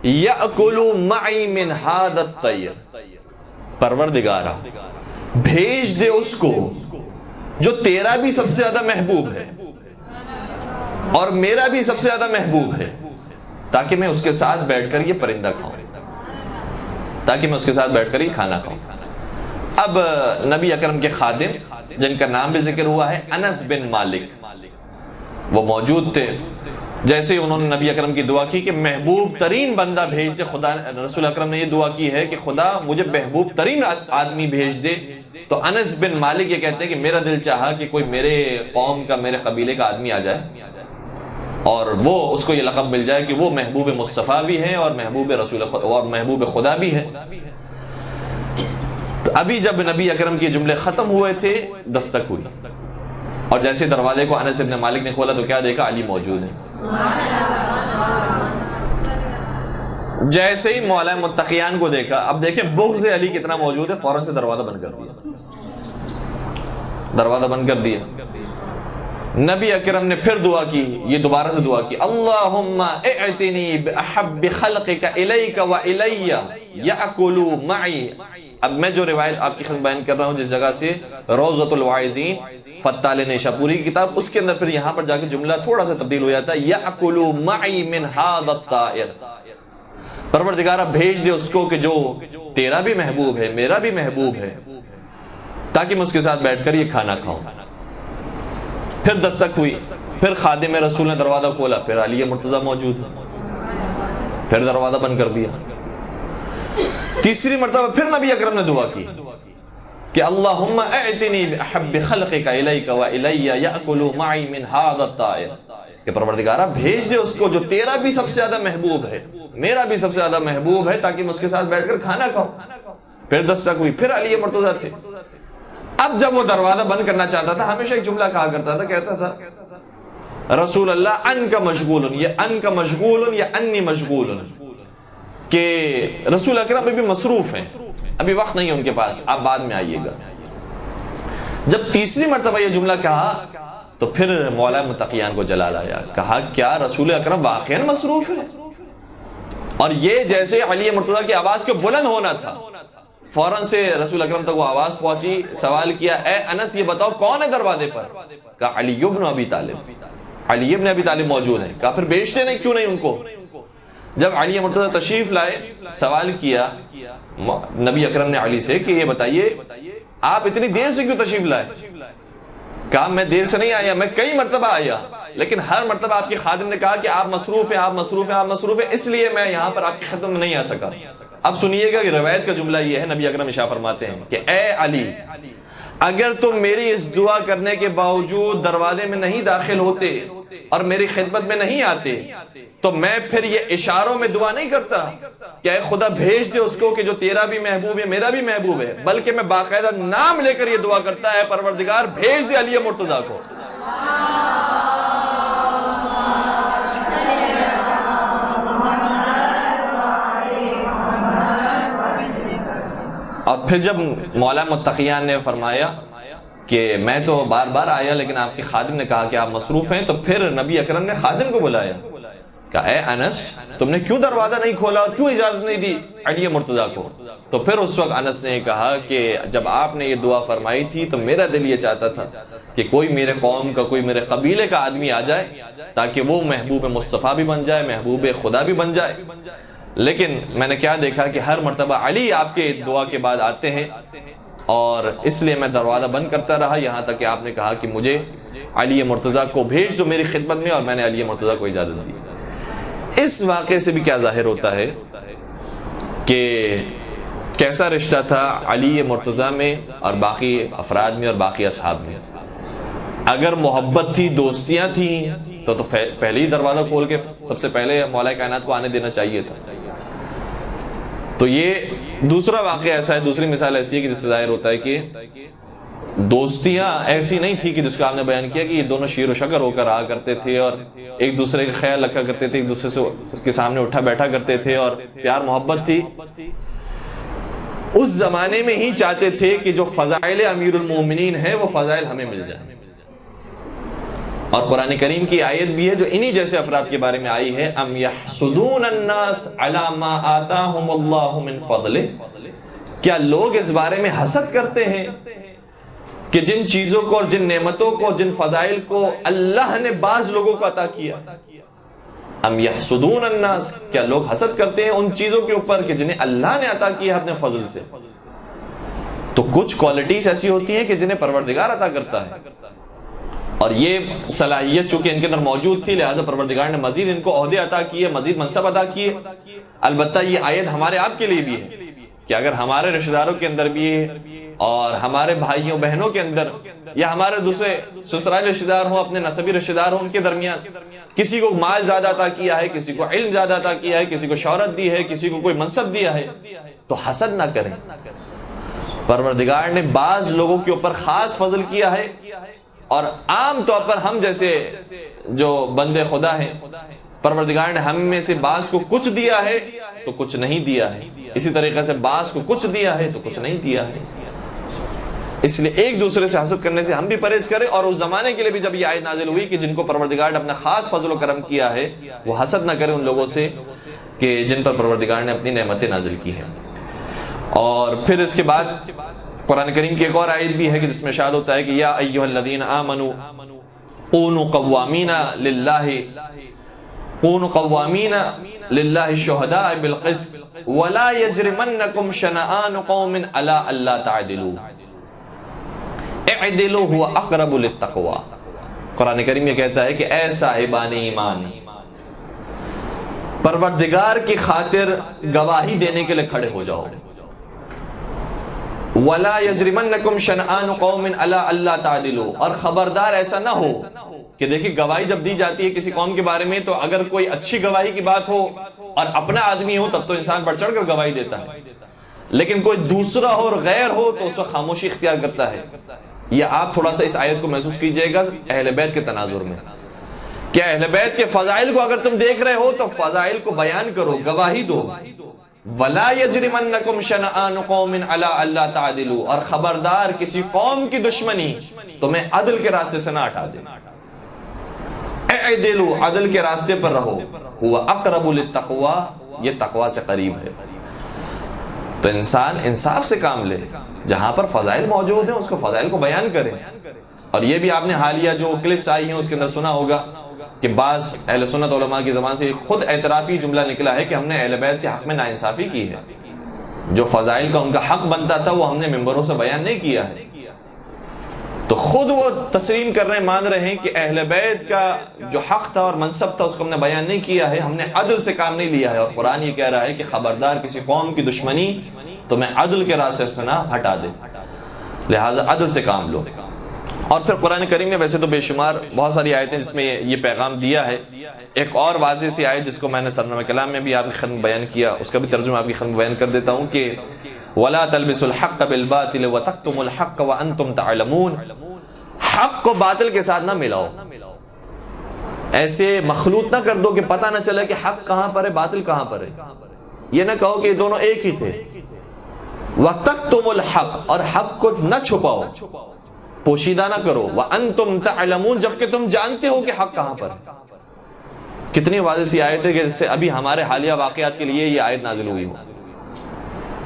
یأکل معی من ھذا الطیر. پروردگارہ بھیج دے اس کو جو تیرا بھی سب سے زیادہ محبوب ہے اور میرا بھی سب سے زیادہ محبوب ہے، تاکہ میں اس کے ساتھ بیٹھ کر یہ پرندہ کھاؤں، تاکہ میں اس کے ساتھ بیٹھ کر یہ کھانا کھاؤں. اب نبی اکرم کے خادم جن کا نام بھی ذکر ہوا ہے انس بن مالک، وہ موجود تھے. جیسے انہوں نے نبی اکرم کی دعا کی کہ محبوب ترین بندہ بھیج دے، خدا رسول اکرم نے یہ دعا کی ہے کہ خدا مجھے محبوب ترین آدمی بھیج دے. تو انس بن مالک یہ کہتے ہیں کہ میرا دل چاہا کہ کوئی میرے قوم کا، میرے قبیلے کا آدمی آ جائے اور وہ اس کو یہ لقب مل جائے کہ وہ محبوب مصطفیٰ بھی ہے اور محبوب رسول اور محبوب خدا بھی ہے. تو ابھی جب نبی اکرم کے جملے ختم ہوئے تھے دستک ہوئی، اور جیسے دروازے کو انس بن مالک نے کھولا تو کیا دیکھا؟ علی موجود ہے. جیسے ہی مولا متقیان کو دیکھا، اب دیکھیں بغض علی کتنا موجود ہے، فوراً سے دروازہ بند کر دیا، دروازہ بند کر دیا۔ نبی اکرم نے پھر دعا کی، یہ دوبارہ سے دعا کی، اللہم اعتنی بأحب خلقک الیک و الی یأکلوا معی۔ اب میں جو روایت آپ کی خدمت بیان کر رہا ہوں جس جگہ سے، روضۃ الواعظین فتح نیشاپوری کی کتاب، اس کے اندر پھر یہاں پر جا کے جملہ تھوڑا سا تبدیل ہو جاتا ہے، یأکلوا معی من ھذا الطائر، پروردگارہ بھیج دے اس کو کہ جو تیرا بھی محبوب ہے میرا بھی محبوب ہے، تاکہ میں اس کے ساتھ بیٹھ کر یہ کھانا کھاؤں۔ پھر دستک ہوئی، پھر خادم رسول نے دروازہ کھولا، پھر علی مرتضیٰ موجود ہے، پھر دروازہ بند کر دیا۔ تیسری مرتبہ پھر نبی اکرم نے دعا کی کہ اللہم اعتنی بأحب خلقک الیک و الی یأکلوا معی من ھذا الطائر، کہ پروردگارہ بھیج دے اس کو جو تیرا بھی سب سے زیادہ محبوب ہے میرا بھی سب سے زیادہ محبوب ہے، تاکہ میں اس کے ساتھ بیٹھ کر کھانا کھاؤں۔ پھر دستک ہوئی، پھر علی مرتضیٰ تھے۔ اب جب وہ دروازہ بند کرنا چاہتا تھا، ہمیشہ ایک جملہ کہا کرتا تھا، کہتا تھا رسول اللہ ان کا مشغول، یہ ان کا مشغول یا انی مشغول، کہ رسول اکرم ابھی مصروف ہیں، ابھی وقت نہیں ہے ان کے پاس، آپ بعد میں آئیے گا۔ جب تیسری مرتبہ یہ جملہ کہا تو پھر مولا متقیان کو جلال آیا، کہا کیا رسول اکرم واقعا مصروف ہے؟ اور یہ جیسے علی مرتضیٰ کی آواز کے بلند ہونا تھا، فوراً سے رسول اکرم تک وہ آواز پہنچی، سوال کیا اے انس یہ بتاؤ کون ہے دروازے پر؟ کہا علی بن ابی طالب، علی بن ابی طالب موجود ہیں۔ کہا پھر بیچتے نہیں کیوں نہیں ان کو؟ جب علی مرتضیٰ تشریف لائے، سوال کیا نبی اکرم نے علی سے کہ یہ بتائیے آپ اتنی دیر سے کیوں تشریف لائے؟ کہا میں دیر سے نہیں آیا، میں کئی مرتبہ آیا، لیکن ہر مرتبہ آپ کی خادم نے کہا کہ آپ مصروف ہیں، آپ مصروف ہیں، آپ مصروف ہیں، اس لیے میں یہاں پر آپ کی خدمت میں نہیں آ سکا۔ اب سنیے گا کہ روایت کا جملہ یہ ہے، نبی اکرم ارشاد فرماتے ہیں کہ اے علی، اگر تم میری اس دعا کرنے کے باوجود دروازے میں نہیں داخل ہوتے اور میری خدمت میں نہیں آتے تو میں پھر یہ اشاروں میں دعا نہیں کرتا کہ اے خدا بھیج دے اس کو کہ جو تیرا بھی محبوب ہے میرا بھی محبوب ہے، بلکہ میں باقاعدہ نام لے کر یہ دعا کرتا ہے پروردگار بھیج دے علی مرتضیٰ کو۔ اور پھر جب مولا متقیان نے فرمایا کہ میں تو بار بار آیا لیکن آپ کی خادم نے کہا کہ آپ مصروف ہیں، تو پھر نبی اکرم نے خادم کو بلایا، کہا اے انس تم نے کیوں دروازہ نہیں کھولا اور کیوں اجازت نہیں دی علی مرتضیٰ کو؟ تو پھر اس وقت انس نے کہا کہ جب آپ نے یہ دعا فرمائی تھی تو میرا دل یہ چاہتا تھا کہ کوئی میرے قوم کا، کوئی میرے قبیلے کا آدمی آ جائے تاکہ وہ محبوب مصطفیٰ بھی بن جائے، محبوب خدا بھی بن جائے، لیکن میں نے کیا دیکھا کہ ہر مرتبہ علی آپ کے دعا کے بعد آتے ہیں، اور اس لیے میں دروازہ بند کرتا رہا یہاں تک کہ آپ نے کہا کہ مجھے علی مرتضیٰ کو بھیج دو میری خدمت میں، اور میں نے علی مرتضیٰ کو اجازت دی۔ اس واقعے سے بھی کیا ظاہر ہوتا ہے کہ کیسا رشتہ تھا علی مرتضیٰ میں اور باقی افراد میں اور باقی اصحاب میں۔ اگر محبت تھی، دوستیاں تھیں تو پہلے ہی دروازہ کھول کے سب سے پہلے مولا کائنات کو آنے دینا چاہیے تھا۔ تو یہ دوسرا واقعہ ایسا ہے، دوسری مثال ایسی ہے کہ جس سے ظاہر ہوتا ہے کہ دوستیاں ایسی نہیں تھی کہ جس کا آپ نے بیان کیا کہ یہ دونوں شیر و شکر ہو کر رہا کرتے تھے اور ایک دوسرے کا خیال رکھا کرتے تھے، ایک دوسرے سے اس کے سامنے اٹھا بیٹھا کرتے تھے اور پیار محبت تھی۔ اس زمانے میں ہی چاہتے تھے کہ جو فضائل امیر المومنین ہے وہ فضائل ہمیں مل جائیں، اور قرآن کریم کی آیت بھی ہے جو انہی جیسے افراد کے بارے میں آئی ہے، ام یحسدون الناس علی ما آتاہم اللہ من فضلہ، کیا لوگ اس بارے میں حسد کرتے ہیں کہ جن چیزوں کو اور جن نعمتوں کو جن فضائل کو اللہ نے بعض لوگوں کو عطا کیا، ام یحسدون الناس، کیا لوگ حسد کرتے ہیں ان چیزوں کے اوپر کہ جنہیں اللہ نے عطا کیا اپنے فضل سے؟ تو کچھ کوالٹیز ایسی ہوتی ہیں کہ جنہیں پروردگار عطا کرتا ہے، اور یہ صلاحیت چونکہ ان کے اندر موجود تھی لہذا پروردگار نے مزید ان کو عہدے عطا کیے، مزید منصب عطا کیے۔ البتہ یہ آیت ہمارے آپ کے لیے بھی ہے کہ اگر ہمارے رشتہ داروں کے اندر بھی ہے اور ہمارے بھائیوں بہنوں کے اندر یا ہمارے دوسرے سسرالی رشتہ دار ہوں، اپنے نسبی رشتہ دار ہوں، ان کے درمیان کسی کو مال زیادہ عطا کیا ہے، کسی کو علم زیادہ عطا کیا ہے، کسی کو شہرت دی ہے، کسی کو کوئی منصب دیا ہے، تو حسد نہ کریں۔ پروردگار نے بعض لوگوں کے اوپر خاص فضل کیا ہے، اور عام طور پر ہم جیسے جو بندے خدا ہیں پروردگار نے ہم میں سے بعض کو کچھ دیا ہے تو کچھ نہیں دیا ہے، اسی طریقے سے بعض کو کچھ دیا ہے تو کچھ نہیں دیا ہے۔ اس لیے ایک دوسرے سے حسد کرنے سے ہم بھی پرہیز کریں، اور اس زمانے کے لیے بھی جب یہ آیت نازل ہوئی کہ جن کو پروردگار نے اپنا خاص فضل و کرم کیا ہے وہ حسد نہ کریں ان لوگوں سے کہ جن پر پروردگار نے اپنی نعمتیں نازل کی ہیں۔ اور پھر اس کے بعد قرآن کریم کی ایک اور آیت بھی ہے کہ جس میں ارشاد ہوتا ہے کہ یا ایھا الذین آمنوا کونوا قوامین للہ شہداء بالقسط ولا یجرمنکم شنآن قوم علی الا تعدلوا اعدلوا هو اقرب للتقوی۔ قرآن کریم یہ کہتا ہے کہ اے صاحبان ایمان، پروردگار کی خاطر گواہی دینے کے لیے کھڑے ہو جاؤ۔ وَلَا يَجْرِمَنَّكُمْ شَنْآنُ قَوْمٍ عَلَىٰ أَلَّا تَعْدِلُوا، اور خبردار ایسا نہ ہو کہ دیکھیں گواہی جب دی جاتی ہے کسی قوم کے بارے میں تو اگر کوئی اچھی گواہی کی بات ہو اور اپنا آدمی ہو تب تو انسان بڑھ چڑھ کر گواہی دیتا ہے، لیکن کوئی دوسرا ہو اور غیر ہو تو اس وقت خاموشی اختیار کرتا ہے۔ یہ آپ تھوڑا سا اس آیت کو محسوس کیجئے گا اہل بیت کے تناظر میں، کہ اہل بیت کے فضائل کو اگر تم دیکھ رہے ہو تو فضائل کو بیان کرو، گواہی دو۔ وَلَا يَجْرِمَنَّكُمْ شَنَآنُ قَوْمٍ عَلَىٰ أَلَّا تَعْدِلُوا، اور خبردار کسی قوم کی دشمنی تمہیں عدل کے راستے سے نہ ہٹا دے۔ اعدلوا، عدل کے راستے پر رہو، هُوَ أَقْرَبُ لِلتَّقْوَىٰ، یہ تقویٰ سے قریب ہے۔ تو انسان انصاف سے کام لے، جہاں پر فضائل موجود ہیں اس کو فضائل کو بیان کرے۔ اور یہ بھی آپ نے حالیہ جو کلپس آئی ہیں اس کے اندر سنا ہوگا کہ بعض اہل سنت علماء کی زبان سے خود اعترافی جملہ نکلا ہے کہ ہم نے اہل بیت کے حق میں ناانصافی کی ہے، جو فضائل کا ان کا حق بنتا تھا وہ ہم نے ممبروں سے بیان نہیں کیا ہے۔ تو خود وہ تسلیم کر رہے ہیں، مان رہے ہیں کہ اہل بیت کا جو حق تھا اور منصب تھا اس کو ہم نے بیان نہیں کیا ہے، ہم نے عدل سے کام نہیں لیا ہے۔ اور قرآن یہ کہہ رہا ہے کہ خبردار کسی قوم کی دشمنی تمہیں عدل کے راستے سے نہ ہٹا دے، لہٰذا عدل سے کام لو۔ اور پھر قرآن کریم نے ویسے تو بے شمار بہت ساری آیتیں جس میں یہ پیغام دیا ہے۔ ایک اور واضح سی آیت جس کو میں نے سرنامہ کلام میں بھی آپ کی خدمت بیان کیا، اس کا بھی ترجمہ آپ کی خدمت بیان کر دیتا ہوں کہ وَلَا تَلْبِسُوا الْحَقَّ بِالْبَاطِلِ وَتَكْتُمُوا الْحَقَّ وَأَنْتُمْ تَعْلَمُونَ، حق کو باطل کے ساتھ نہ ملاؤ، ایسے مخلوط نہ کر دو کہ پتہ نہ چلے کہ حق کہاں پر ہے باطل کہاں پر ہے، یہ نہ کہو کہ یہ دونوں ایک ہی تھے۔ وَتَكْتُمُوا الْحَقَّ، اور حق کو نہ چھپاؤ، پوشیدہ نہ کرو، وَأَنْتُمْ تَعْلَمُونَ، جبکہ تم جانتے ہو کہ حق کہاں پر ہے۔ کتنی واضح سی آیت ہے کہ جس سے ابھی ہمارے حالیہ واقعات کے لیے یہ آیت نازل ہوئی ہو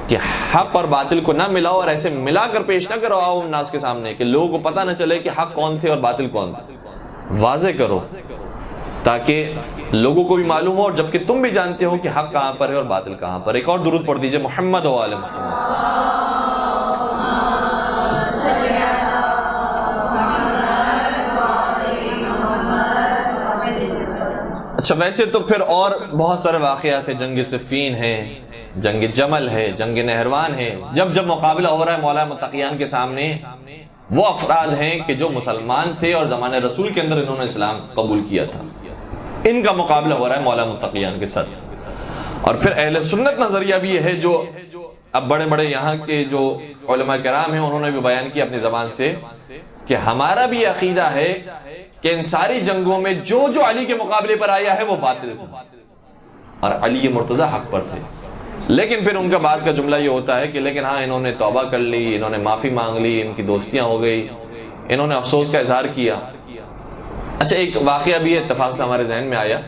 کہ حق اور باطل کو نہ ملاؤ، اور ایسے ملا کر پیش نہ کرو عوام الناس کے سامنے کہ لوگوں کو پتہ نہ چلے کہ حق کون تھے اور باطل کون تھے، واضح کرو تاکہ لوگوں کو بھی معلوم ہو، اور جبکہ تم بھی جانتے ہو کہ حق کہاں پر ہے اور باطل کہاں پر۔ ایک اور درود پڑھ دیجئے محمد و آل محمد۔ اچھا ویسے تو پھر اور بہت سارے واقعات ہیں، جنگ صفین ہے، جنگ جمل ہے، جنگ نہروان ہے، جب جب مقابلہ ہو رہا ہے مولا متقیان کے سامنے، وہ افراد ہیں کہ جو مسلمان تھے اور زمانے رسول کے اندر انہوں نے اسلام قبول کیا تھا، ان کا مقابلہ ہو رہا ہے مولا متقیان کے ساتھ۔ اور پھر اہل سنت نظریہ بھی یہ ہے جو اب بڑے بڑے یہاں کے جو علماء کرام ہیں انہوں نے بھی بیان کیا اپنی زبان سے کہ ہمارا بھی عقیدہ ہے کہ ان ساری جنگوں میں جو جو علی کے مقابلے پر آیا ہے وہ باطل تھا اور علی مرتضی حق پر تھے، لیکن پھر ان کا بعد کا جملہ یہ ہوتا ہے کہ لیکن ہاں انہوں نے توبہ کر لی، انہوں نے معافی مانگ لی، ان کی دوستیاں ہو گئی، انہوں نے افسوس کا اظہار کیا۔ اچھا ایک واقعہ بھی اتفاق سے ہمارے ذہن میں آیا،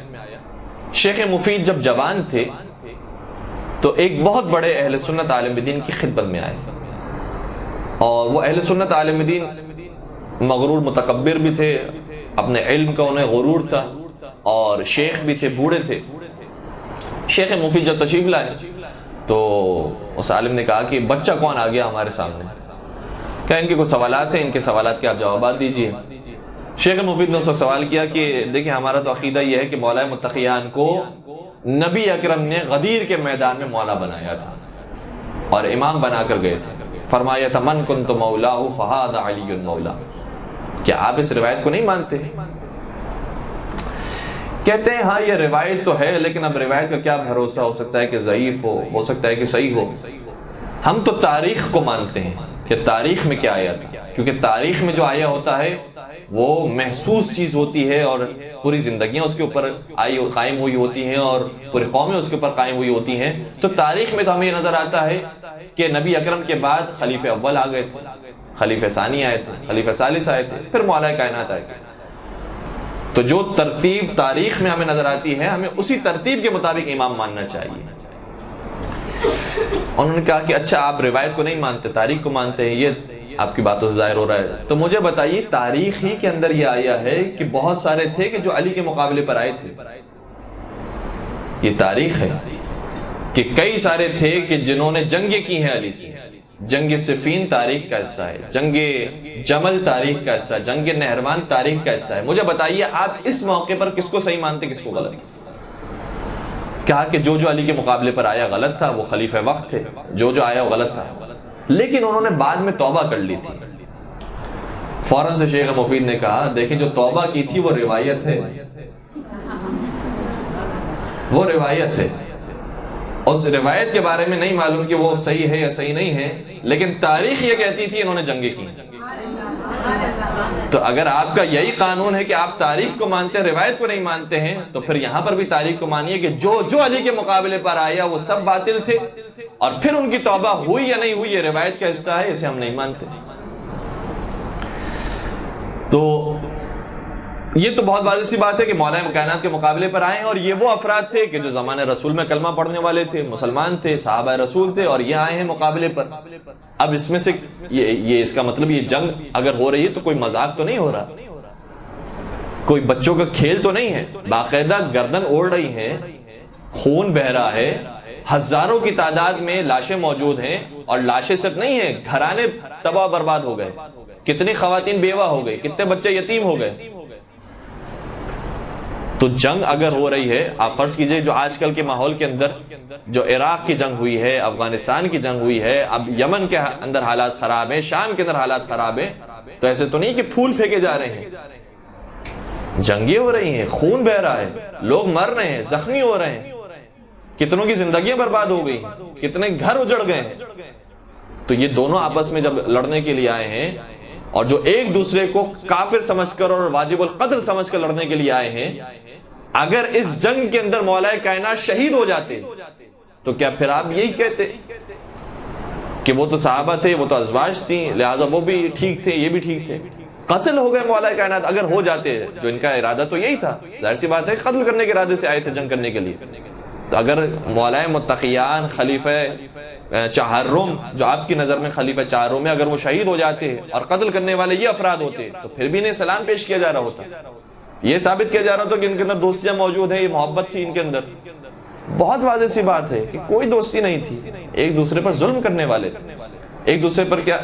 شیخ مفید جب جوان تھے تو ایک بہت بڑے اہل سنت عالم دین کی خدمت میں آئے، اور وہ اہل سنت عالم دین مغرور متکبر بھی تھے، اپنے علم کا انہیں غرور تھا، اور شیخ بھی تھے، بوڑھے تھے۔ شیخ مفید جب تشریف لائے تو اس عالم نے کہا کہ بچہ کون آ گیا ہمارے سامنے، کہا ان کے کچھ سوالات ہیں، ان کے سوالات کے آپ جوابات دیجئے۔ شیخ مفید نے اس وقت سوال کیا کہ دیکھیں ہمارا تو عقیدہ یہ ہے کہ مولا متقیان کو نبی اکرم نے غدیر کے میدان میں مولا بنایا تھا اور امام بنا کر گئے تھے، فرمایا تھا من کنت مولاہ فہذا علی مولا۔ کیا آپ اس روایت کو نہیں مانتے؟ کہتے ہیں ہاں یہ روایت تو ہے، لیکن اب روایت کا کیا بھروسہ، ہو سکتا ہے کہ ضعیف ہو سکتا ہے کہ صحیح ہو۔ ہم تو تاریخ کو مانتے ہیں کہ تاریخ میں کیا آیا تھا، کیونکہ تاریخ میں جو آیا ہوتا ہے وہ محسوس چیز ہوتی ہے اور پوری زندگیاں اس کے اوپر قائم ہوئی ہوتی ہیں اور پوری قومیں اس کے اوپر قائم ہوئی ہوتی ہیں، تو تاریخ میں تو ہمیں یہ نظر آتا ہے کہ نبی اکرم کے بعد خلیفہ اول آ گئے تھے، خلیفہ ثانی آئے تھے، خلیفہ ثالث آئے تھے، پھر مولا کائنات آئے تھے۔ تو جو ترتیب تاریخ میں ہمیں نظر آتی ہے، ہمیں اسی ترتیب کے مطابق امام ماننا چاہیے۔ انہوں نے کہا کہ اچھا آپ روایت کو نہیں مانتے، تاریخ کو مانتے ہیں، یہ آپ کی باتوں سے ظاہر ہو رہا ہے، تو مجھے بتائیے تاریخ ہی کے اندر یہ آیا ہے کہ بہت سارے تھے کہ جو علی کے مقابلے پر آئے تھے۔ یہ تاریخ ہے کہ کئی سارے تھے کہ جنہوں نے جنگیں کی ہیں علی سے۔ جنگ صفین تاریخ کا حصہ ہے، جنگ جمل تاریخ کا حصہ ہے، جنگ نہروان تاریخ کا حصہ ہے۔ مجھے بتائیے آپ اس موقع پر کس کو صحیح مانتے، کس کو غلط؟ کہا کہ جو علی کے مقابلے پر آیا غلط تھا، وہ خلیفہ وقت تھے، جو آیا وہ غلط تھا، لیکن انہوں نے بعد میں توبہ کر لی تھی۔ فوراً سے شیخ مفید نے کہا دیکھیں جو توبہ کی تھی وہ روایت ہے، وہ روایت ہے، اس روایت کے بارے میں نہیں معلوم کہ وہ صحیح ہے یا صحیح نہیں ہے، لیکن تاریخ یہ کہتی تھی انہوں نے جنگیں کی۔ تو اگر آپ کا یہی قانون ہے کہ آپ تاریخ کو مانتے ہیں، روایت کو نہیں مانتے ہیں، تو پھر یہاں پر بھی تاریخ کو مانیے کہ جو علی کے مقابلے پر آیا وہ سب باطل تھے، اور پھر ان کی توبہ ہوئی یا نہیں ہوئی یہ روایت کا حصہ ہے، اسے ہم نہیں مانتے۔ تو یہ تو بہت واضح سی بات ہے کہ مولا کائنات کے مقابلے پر آئے ہیں، اور یہ وہ افراد تھے کہ جو زمانے رسول میں کلمہ پڑھنے والے تھے، مسلمان تھے، صحابہ رسول تھے، اور یہ آئے ہیں مقابلے پر۔ اب اس میں سے یہ اس کا مطلب یہ جنگ اگر ہو رہی ہے تو کوئی مذاق تو نہیں ہو رہا، کوئی بچوں کا کھیل تو نہیں ہے، باقاعدہ گردن اوڑ رہی ہیں، خون بہہ رہا ہے، ہزاروں کی تعداد میں لاشیں موجود ہیں، اور لاشیں صرف نہیں ہیں، گھرانے تباہ برباد ہو گئے، کتنی خواتین بیوہ ہو گئی، کتنے بچے یتیم ہو گئے۔ تو جنگ اگر ہو رہی ہے، آپ فرض کیجئے جو آج کل کے ماحول کے اندر جو عراق کی جنگ ہوئی ہے، افغانستان کی جنگ ہوئی ہے، اب یمن کے اندر حالات خراب ہیں، شام کے اندر حالات خراب ہیں، تو ایسے تو نہیں کہ پھول پھینکے جا رہے ہیں، جنگیں ہو رہی ہیں، خون بہہ رہا ہے، لوگ مر رہے ہیں، زخمی ہو رہے ہیں، کتنوں کی زندگیاں برباد ہو گئی، کتنے گھر اجڑ گئے ہیں۔ تو یہ دونوں آپس میں جب لڑنے کے لیے آئے ہیں، اور جو ایک دوسرے کو کافر سمجھ کر اور واجب القتل سمجھ کر لڑنے کے لیے آئے ہیں، اگر اس جنگ کے اندر مولا کائنات شہید ہو جاتے تو کیا پھر آپ یہی کہتے کہ وہ تو صحابہ تھے، وہ تو ازواج تھیں، لہٰذا وہ بھی ٹھیک تھے، یہ بھی ٹھیک تھے؟ قتل ہو گئے مولا کائنات، اگر ہو جاتے، جو ان کا ارادہ تو یہی تھا، ظاہر سی بات ہے قتل کرنے کے ارادے سے آئے تھے، جنگ کرنے کے لیے، تو اگر مولا متقیان خلیفہ چہارم جو آپ کی نظر میں خلیفہ چہارم ہے، اگر وہ شہید ہو جاتے اور قتل کرنے والے یہ افراد ہوتے تو پھر بھی انہیں سلام پیش کیا جا رہا ہوتا، یہ ثابت کیا جا رہا تھا کہ ان کے اندر دوستیاں موجود ہیں، یہ محبت تھی ان کے اندر۔ بہت واضح سی بات ہے کہ کوئی دوستی نہیں تھی، ایک دوسرے پر ظلم کرنے والے تھے، ایک دوسرے پر کیا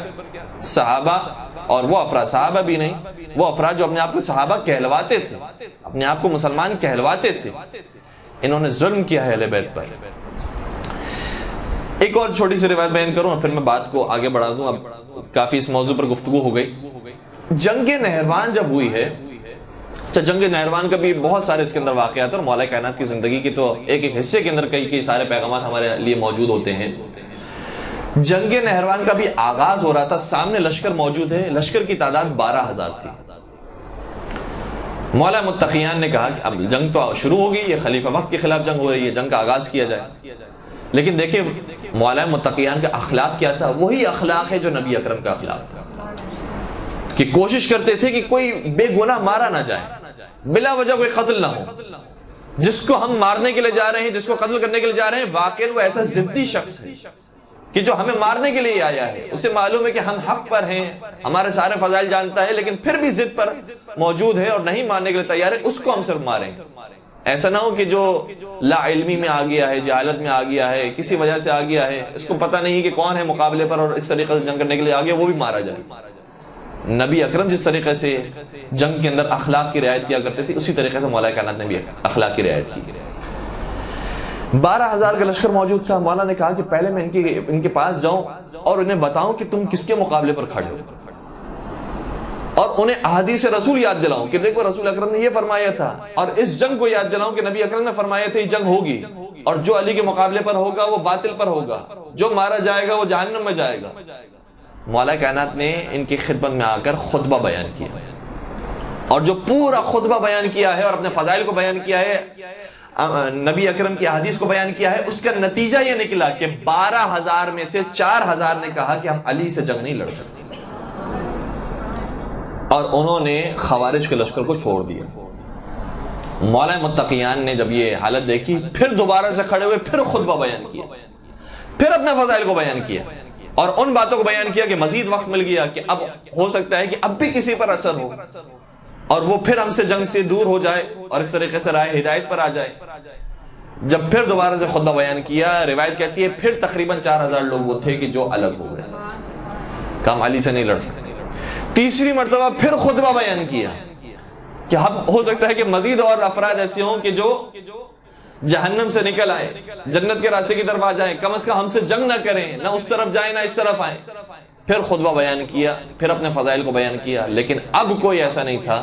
صحابہ، اور وہ افراد صحابہ بھی نہیں، وہ افراد جو اپنے آپ کو صحابہ کہلواتے تھے، اپنے آپ کو مسلمان کہلواتے تھے، انہوں نے ظلم کیا ہے اہل بیت پر۔ ایک اور چھوٹی سی روایت بیان کروں اور پھر میں بات کو آگے بڑھا دوں، اب کافی اس موضوع پر گفتگو ہو گئی۔ جنگ نہروان جب ہوئی ہے، جنگ نہروان کا بھی بہت سارے اس کے اندر واقعات اور مولا کائنات کی زندگی کی تو ایک ایک حصے کے اندر کئی سارے پیغامات ہمارے لیے موجود ہوتے ہیں۔ جنگ نہروان کا بھی آغاز ہو رہا تھا، سامنے لشکر موجود ہے، لشکر کی تعداد 12,000 تھی۔ مولا متقیان نے کہا کہ اب جنگ تو شروع ہوگی، یہ خلیفہ وقت کے خلاف جنگ ہو رہی ہے، جنگ کا آغاز کیا جائے۔ لیکن دیکھیں مولا متقیان کا اخلاق کیا تھا، وہی اخلاق ہے جو نبی اکرم کا اخلاق تھا، کہ کوشش کرتے تھے کہ کوئی بے گناہ مارا نہ جائے، بلا وجہ کوئی قتل نہ ہو۔ جس کو ہم مارنے کے لیے جا رہے ہیں، جس کو قتل کرنے کے لیے جا رہے ہیں، واقعی وہ ایسا ضدی شخص ہے کہ جو ہمیں مارنے کے لیے آیا ہے، اسے معلوم ہے کہ ہم حق پر ہیں، ہمارے سارے فضائل جانتا ہے، لیکن پھر بھی ضد پر موجود ہے اور نہیں ماننے کے لیے تیار ہے، اس کو ہم صرف ماریں۔ ایسا نہ ہو کہ جو لا علمی میں آ گیا ہے، جہالت میں آ گیا ہے، کسی وجہ سے آ گیا ہے، اس کو پتہ نہیں کہ کون ہے مقابلے پر اور اس طریقے سے جنگ کرنے کے لیے آ گیا، وہ بھی مارا جائے۔ نبی اکرم جس طریقے سے جنگ کے اندر اخلاق کی رعایت کیا کرتے تھے، اسی طریقے سے مولا کائنات نے بھی اخلاق کی رعایت کی۔ 12,000 کا لشکر موجود تھا۔ مولا نے کہا کہ پہلے میں ان کے پاس جاؤں اور انہیں بتاؤں کہ تم کس کے مقابلے پر کھڑے ہو، اور انہیں احادیث رسول یاد دلاؤں کہ دیکھو رسول اکرم نے یہ فرمایا تھا، اور اس جنگ کو یاد دلاؤں کہ نبی اکرم نے فرمایا تھا یہ جنگ ہوگی، اور جو علی کے مقابلے پر ہوگا وہ باطل پر ہوگا، جو مارا جائے گا وہ جہنم میں جائے گا۔ مولا کائنات نے ان کی خدمت میں آ کر خطبہ بیان کیا، اور جو پورا خطبہ بیان کیا ہے اور اپنے فضائل کو بیان کیا ہے، نبی اکرم کی حدیث کو بیان کیا ہے، اس کا نتیجہ یہ نکلا کہ 12,000 میں سے 4,000 نے کہا کہ ہم علی سے جنگ نہیں لڑ سکتے، اور انہوں نے خوارج کے لشکر کو چھوڑ دیا۔ مولا متقیان نے جب یہ حالت دیکھی، پھر دوبارہ سے کھڑے ہوئے، پھر خطبہ بیان کیا، پھر اپنے فضائل کو بیان کیا، اور ان باتوں کو بیان کیا کہ مزید وقت مل گیا کہ اب ہو سکتا ہے کہ اب بھی کسی پر اثر ہو اور وہ پھر ہم سے جنگ سے دور ہو جائے اور اس طریقے سے راہ ہدایت پر آ جائے۔ جب پھر دوبارہ سے خطبہ بیان کیا، روایت کہتی ہے پھر تقریباً 4,000 لوگ وہ تھے کہ جو الگ ہو گئے، کہ ہم علی سے نہیں لڑ سکتے۔ تیسری مرتبہ پھر خطبہ بیان کیا کہ اب ہو سکتا ہے کہ مزید اور افراد ایسے ہوں کہ جو جہنم سے نکل آئے، جنت کے راستے کی طرف آ جائیں، کم از کم ہم سے جنگ نہ کریں، نہ اس طرف جائیں نہ اس طرف آئیں۔ پھر خطبہ بیان کیا، پھر اپنے فضائل کو بیان کیا، لیکن اب کوئی ایسا نہیں تھا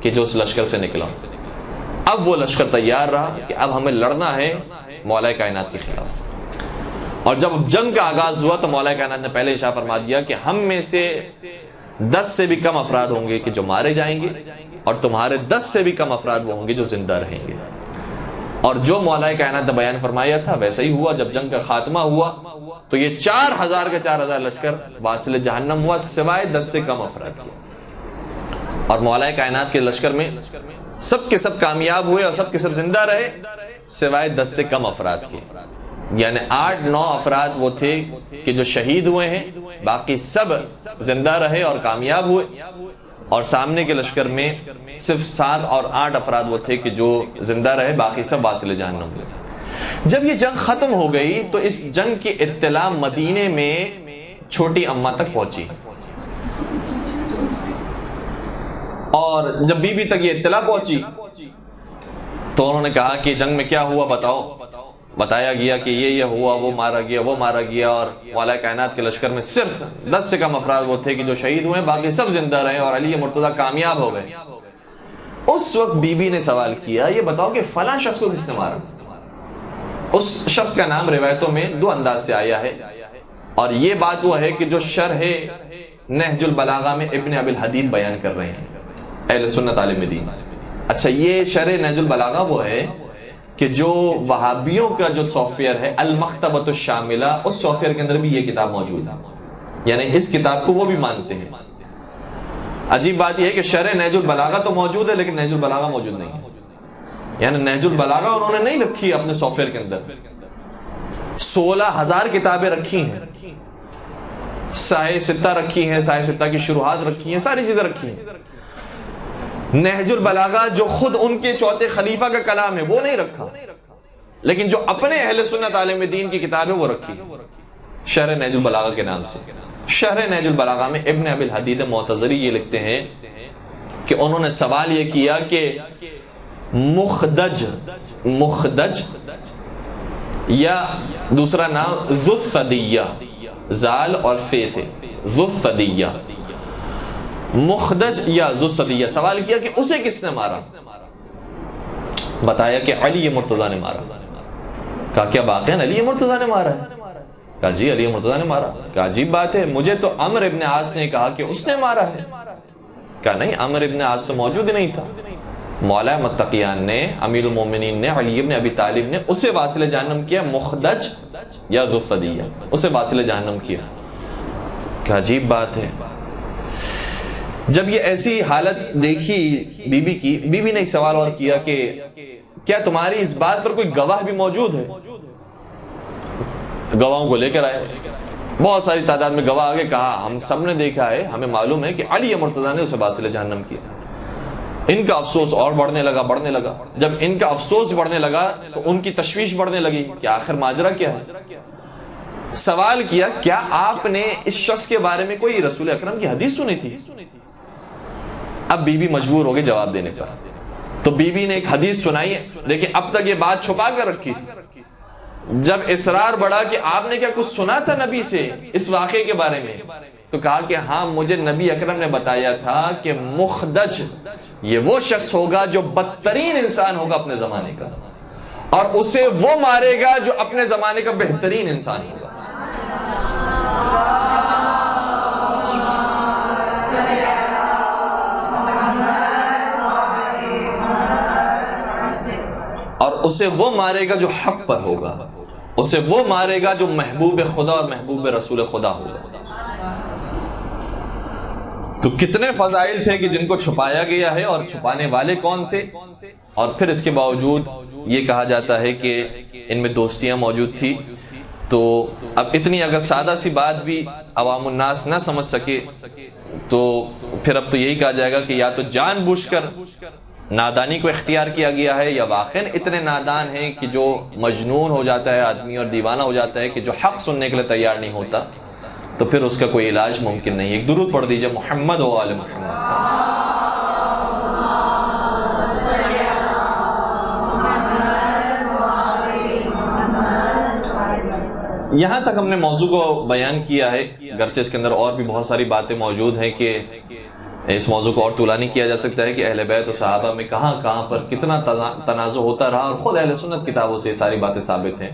کہ جو اس لشکر سے نکلا۔ اب وہ لشکر تیار رہا کہ اب ہمیں لڑنا ہے مولا کائنات کے خلاف۔ اور جب جنگ کا آغاز ہوا تو مولا کائنات نے پہلے اشارہ فرما دیا کہ ہم میں سے 10 سے بھی کم افراد ہوں گے کہ جو مارے جائیں گے، اور تمہارے 10 سے بھی کم افراد وہ ہوں گے جو زندہ رہیں گے۔ اور جو مولا کائنات نے بیان فرمایا تھا ویسا ہی ہوا۔ جب جنگ کا خاتمہ ہوا تو یہ 4,000 کا 4,000 لشکر واصل جہنم ہوا، سوائے 10 سے کم افراد کے۔ اور مولا کائنات کے لشکر میں سب کے سب کامیاب ہوئے اور سب کے سب زندہ رہے، سوائے 10 سے کم افراد کے، یعنی 8-9 افراد وہ تھے کہ جو شہید ہوئے ہیں، باقی سب زندہ رہے اور کامیاب ہوئے۔ اور سامنے کے لشکر میں صرف 7 اور 8 افراد وہ تھے کہ جو زندہ رہے، باقی سب واصل جہنم ہوئے۔ جب یہ جنگ ختم ہو گئی تو اس جنگ کی اطلاع مدینے میں چھوٹی اماں تک پہنچی، اور جب بی بی تک یہ اطلاع پہنچی تو انہوں نے کہا کہ جنگ میں کیا ہوا بتاؤ۔ بتایا گیا کہ یہ ہوا، وہ مارا گیا، وہ مارا گیا، اور مولا کائنات کے لشکر میں صرف 10 سے کم افراد وہ تھے کہ جو شہید ہوئے، باقی سب زندہ رہے اور علی مرتضیٰ کامیاب ہو گئے۔ اس وقت بی بی نے سوال کیا، یہ بتاؤ کہ فلاں شخص کو کس نے مارا؟ اس شخص کا نام روایتوں میں 2 انداز سے آیا ہے، اور یہ بات وہ ہے کہ جو شرح نہج البلاغہ میں ابن ابی الحدید بیان کر رہے ہیں اہل سنت عالم دین۔ اچھا، یہ شرح نہج البلاغہ وہ ہے کہ جو وہابیوں کا جو سافٹ ویئر ہے المکتبۃ الشاملہ، اس سافٹ ویئر کے اندر بھی یہ کتاب موجود ہے، یعنی اس کتاب کو وہ بھی مانتے ہیں۔ عجیب بات یہ ہے کہ شرح نہج البلاغہ تو موجود ہے لیکن نہج البلاغہ موجود نہیں ہے، یعنی نہج البلاغہ انہوں نے نہیں رکھی اپنے سافٹ ویئر کے اندر۔ 16,000 کتابیں رکھی ہیں، سائے ستہ رکھی ہیں، سائے ستہ کی شروحات رکھی ہیں، ساری چیزیں رکھی ہیں۔ نہج البلاغہ جو خود ان کے چوتھے خلیفہ کا کلام ہے وہ نہیں رکھا، لیکن جو اپنے اہل سنت عالم دین کی کتاب ہے وہ رکھی، شرح نہج البلاغہ کے نام سے۔ شرح نہج البلاغہ میں ابن ابی الحدید معتزلی یہ لکھتے ہیں کہ انہوں نے سوال یہ کیا کہ مخدج یا دوسرا نام ذو الثدیہ، زال اور فے تھے، ذو الثدیہ، مخدج یا ذو الثدیہ، سوال کیا کہ اسے کس نے مارا؟ بتایا کہ علی مرتضیٰ نے مارا۔ کہا کیا واقعاً علی مرتضیٰ نے مارا ہے؟ کہا جی علی مرتضیٰ نے مارا۔ کہا عجیب بات ہے، مجھے تو عمر ابن عاص نے کہا کہ اس نے مارا ہے۔ کہا نہیں، عمر ابن عاص تو موجود ہی نہیں تھا۔ مولا متقیان نے، امیر المومنین نے، علی ابن ابی طالب نے اسے واصل جہنم کیا، مخدج یا ذو الثدیہ، اسے واصل جہنم کیا۔ کہا عجیب بات ہے۔ جب یہ ایسی حالت دیکھی بی بی کی، بی بی نے ایک سوال اور کیا کہ کیا تمہاری اس بات پر کوئی گواہ بھی موجود ہے؟ گواہوں کو لے کر آئے، بہت ساری تعداد میں گواہ آگے، کہا ہم سب نے دیکھا ہے، ہمیں معلوم ہے کہ علی مرتضیٰ نے اسے واصل جہنم کیا۔ ان کا افسوس اور بڑھنے لگا۔ جب ان کا افسوس بڑھنے لگا تو ان کی تشویش بڑھنے لگی کہ آخر ماجرا کیا ہے۔ سوال کیا کیا آپ نے اس شخص کے بارے میں کوئی رسول اکرم کی حدیث سنی تھی؟ اب بی بی مجبور ہو گئی جواب دینے پر، تو بی بی نے ایک حدیث سنائی ہے۔ دیکھیں اب تک یہ بات چھپا کر رکھی تھی، جب اصرار بڑھا کہ آپ نے کیا کچھ سنا تھا نبی سے اس واقعے کے بارے میں، تو کہا کہ ہاں مجھے نبی اکرم نے بتایا تھا کہ مخدج یہ وہ شخص ہوگا جو بدترین انسان ہوگا اپنے زمانے کا، اور اسے وہ مارے گا جو اپنے زمانے کا بہترین انسان ہوگا۔ اسے وہ مارے گا جو حق پر ہوگا، اسے وہ مارے گا جو محبوب خدا اور محبوب رسول خدا ہوگا۔ تو کتنے فضائل تھے کہ جن کو چھپایا گیا ہے، اور چھپانے والے کون تھے، اور پھر اس کے باوجود یہ کہا جاتا ہے کہ ان میں دوستیاں موجود تھی۔ تو اب اتنی اگر سادہ سی بات بھی عوام الناس نہ سمجھ سکے تو پھر اب تو یہی کہا جائے گا کہ یا تو جان بوجھ کر نادانی کو اختیار کیا گیا ہے، یا واقعاً اتنے نادان ہیں کہ جو مجنون ہو جاتا ہے آدمی اور دیوانہ ہو جاتا ہے کہ جو حق سننے کے لیے تیار نہیں ہوتا، تو پھر اس کا کوئی علاج ممکن نہیں ہے۔ ایک درود پڑھ دیجئے محمد و آل محمد۔ یہاں تک ہم نے موضوع کو بیان کیا ہے، گرچہ اس کے اندر اور بھی بہت ساری باتیں موجود ہیں کہ اس موضوع کو اور طولانی کیا جا سکتا ہے کہ اہل بیت و صحابہ میں کہاں کہاں پر کتنا تنازع ہوتا رہا، اور خود اہل سنت کتابوں سے یہ ساری باتیں ثابت ہیں۔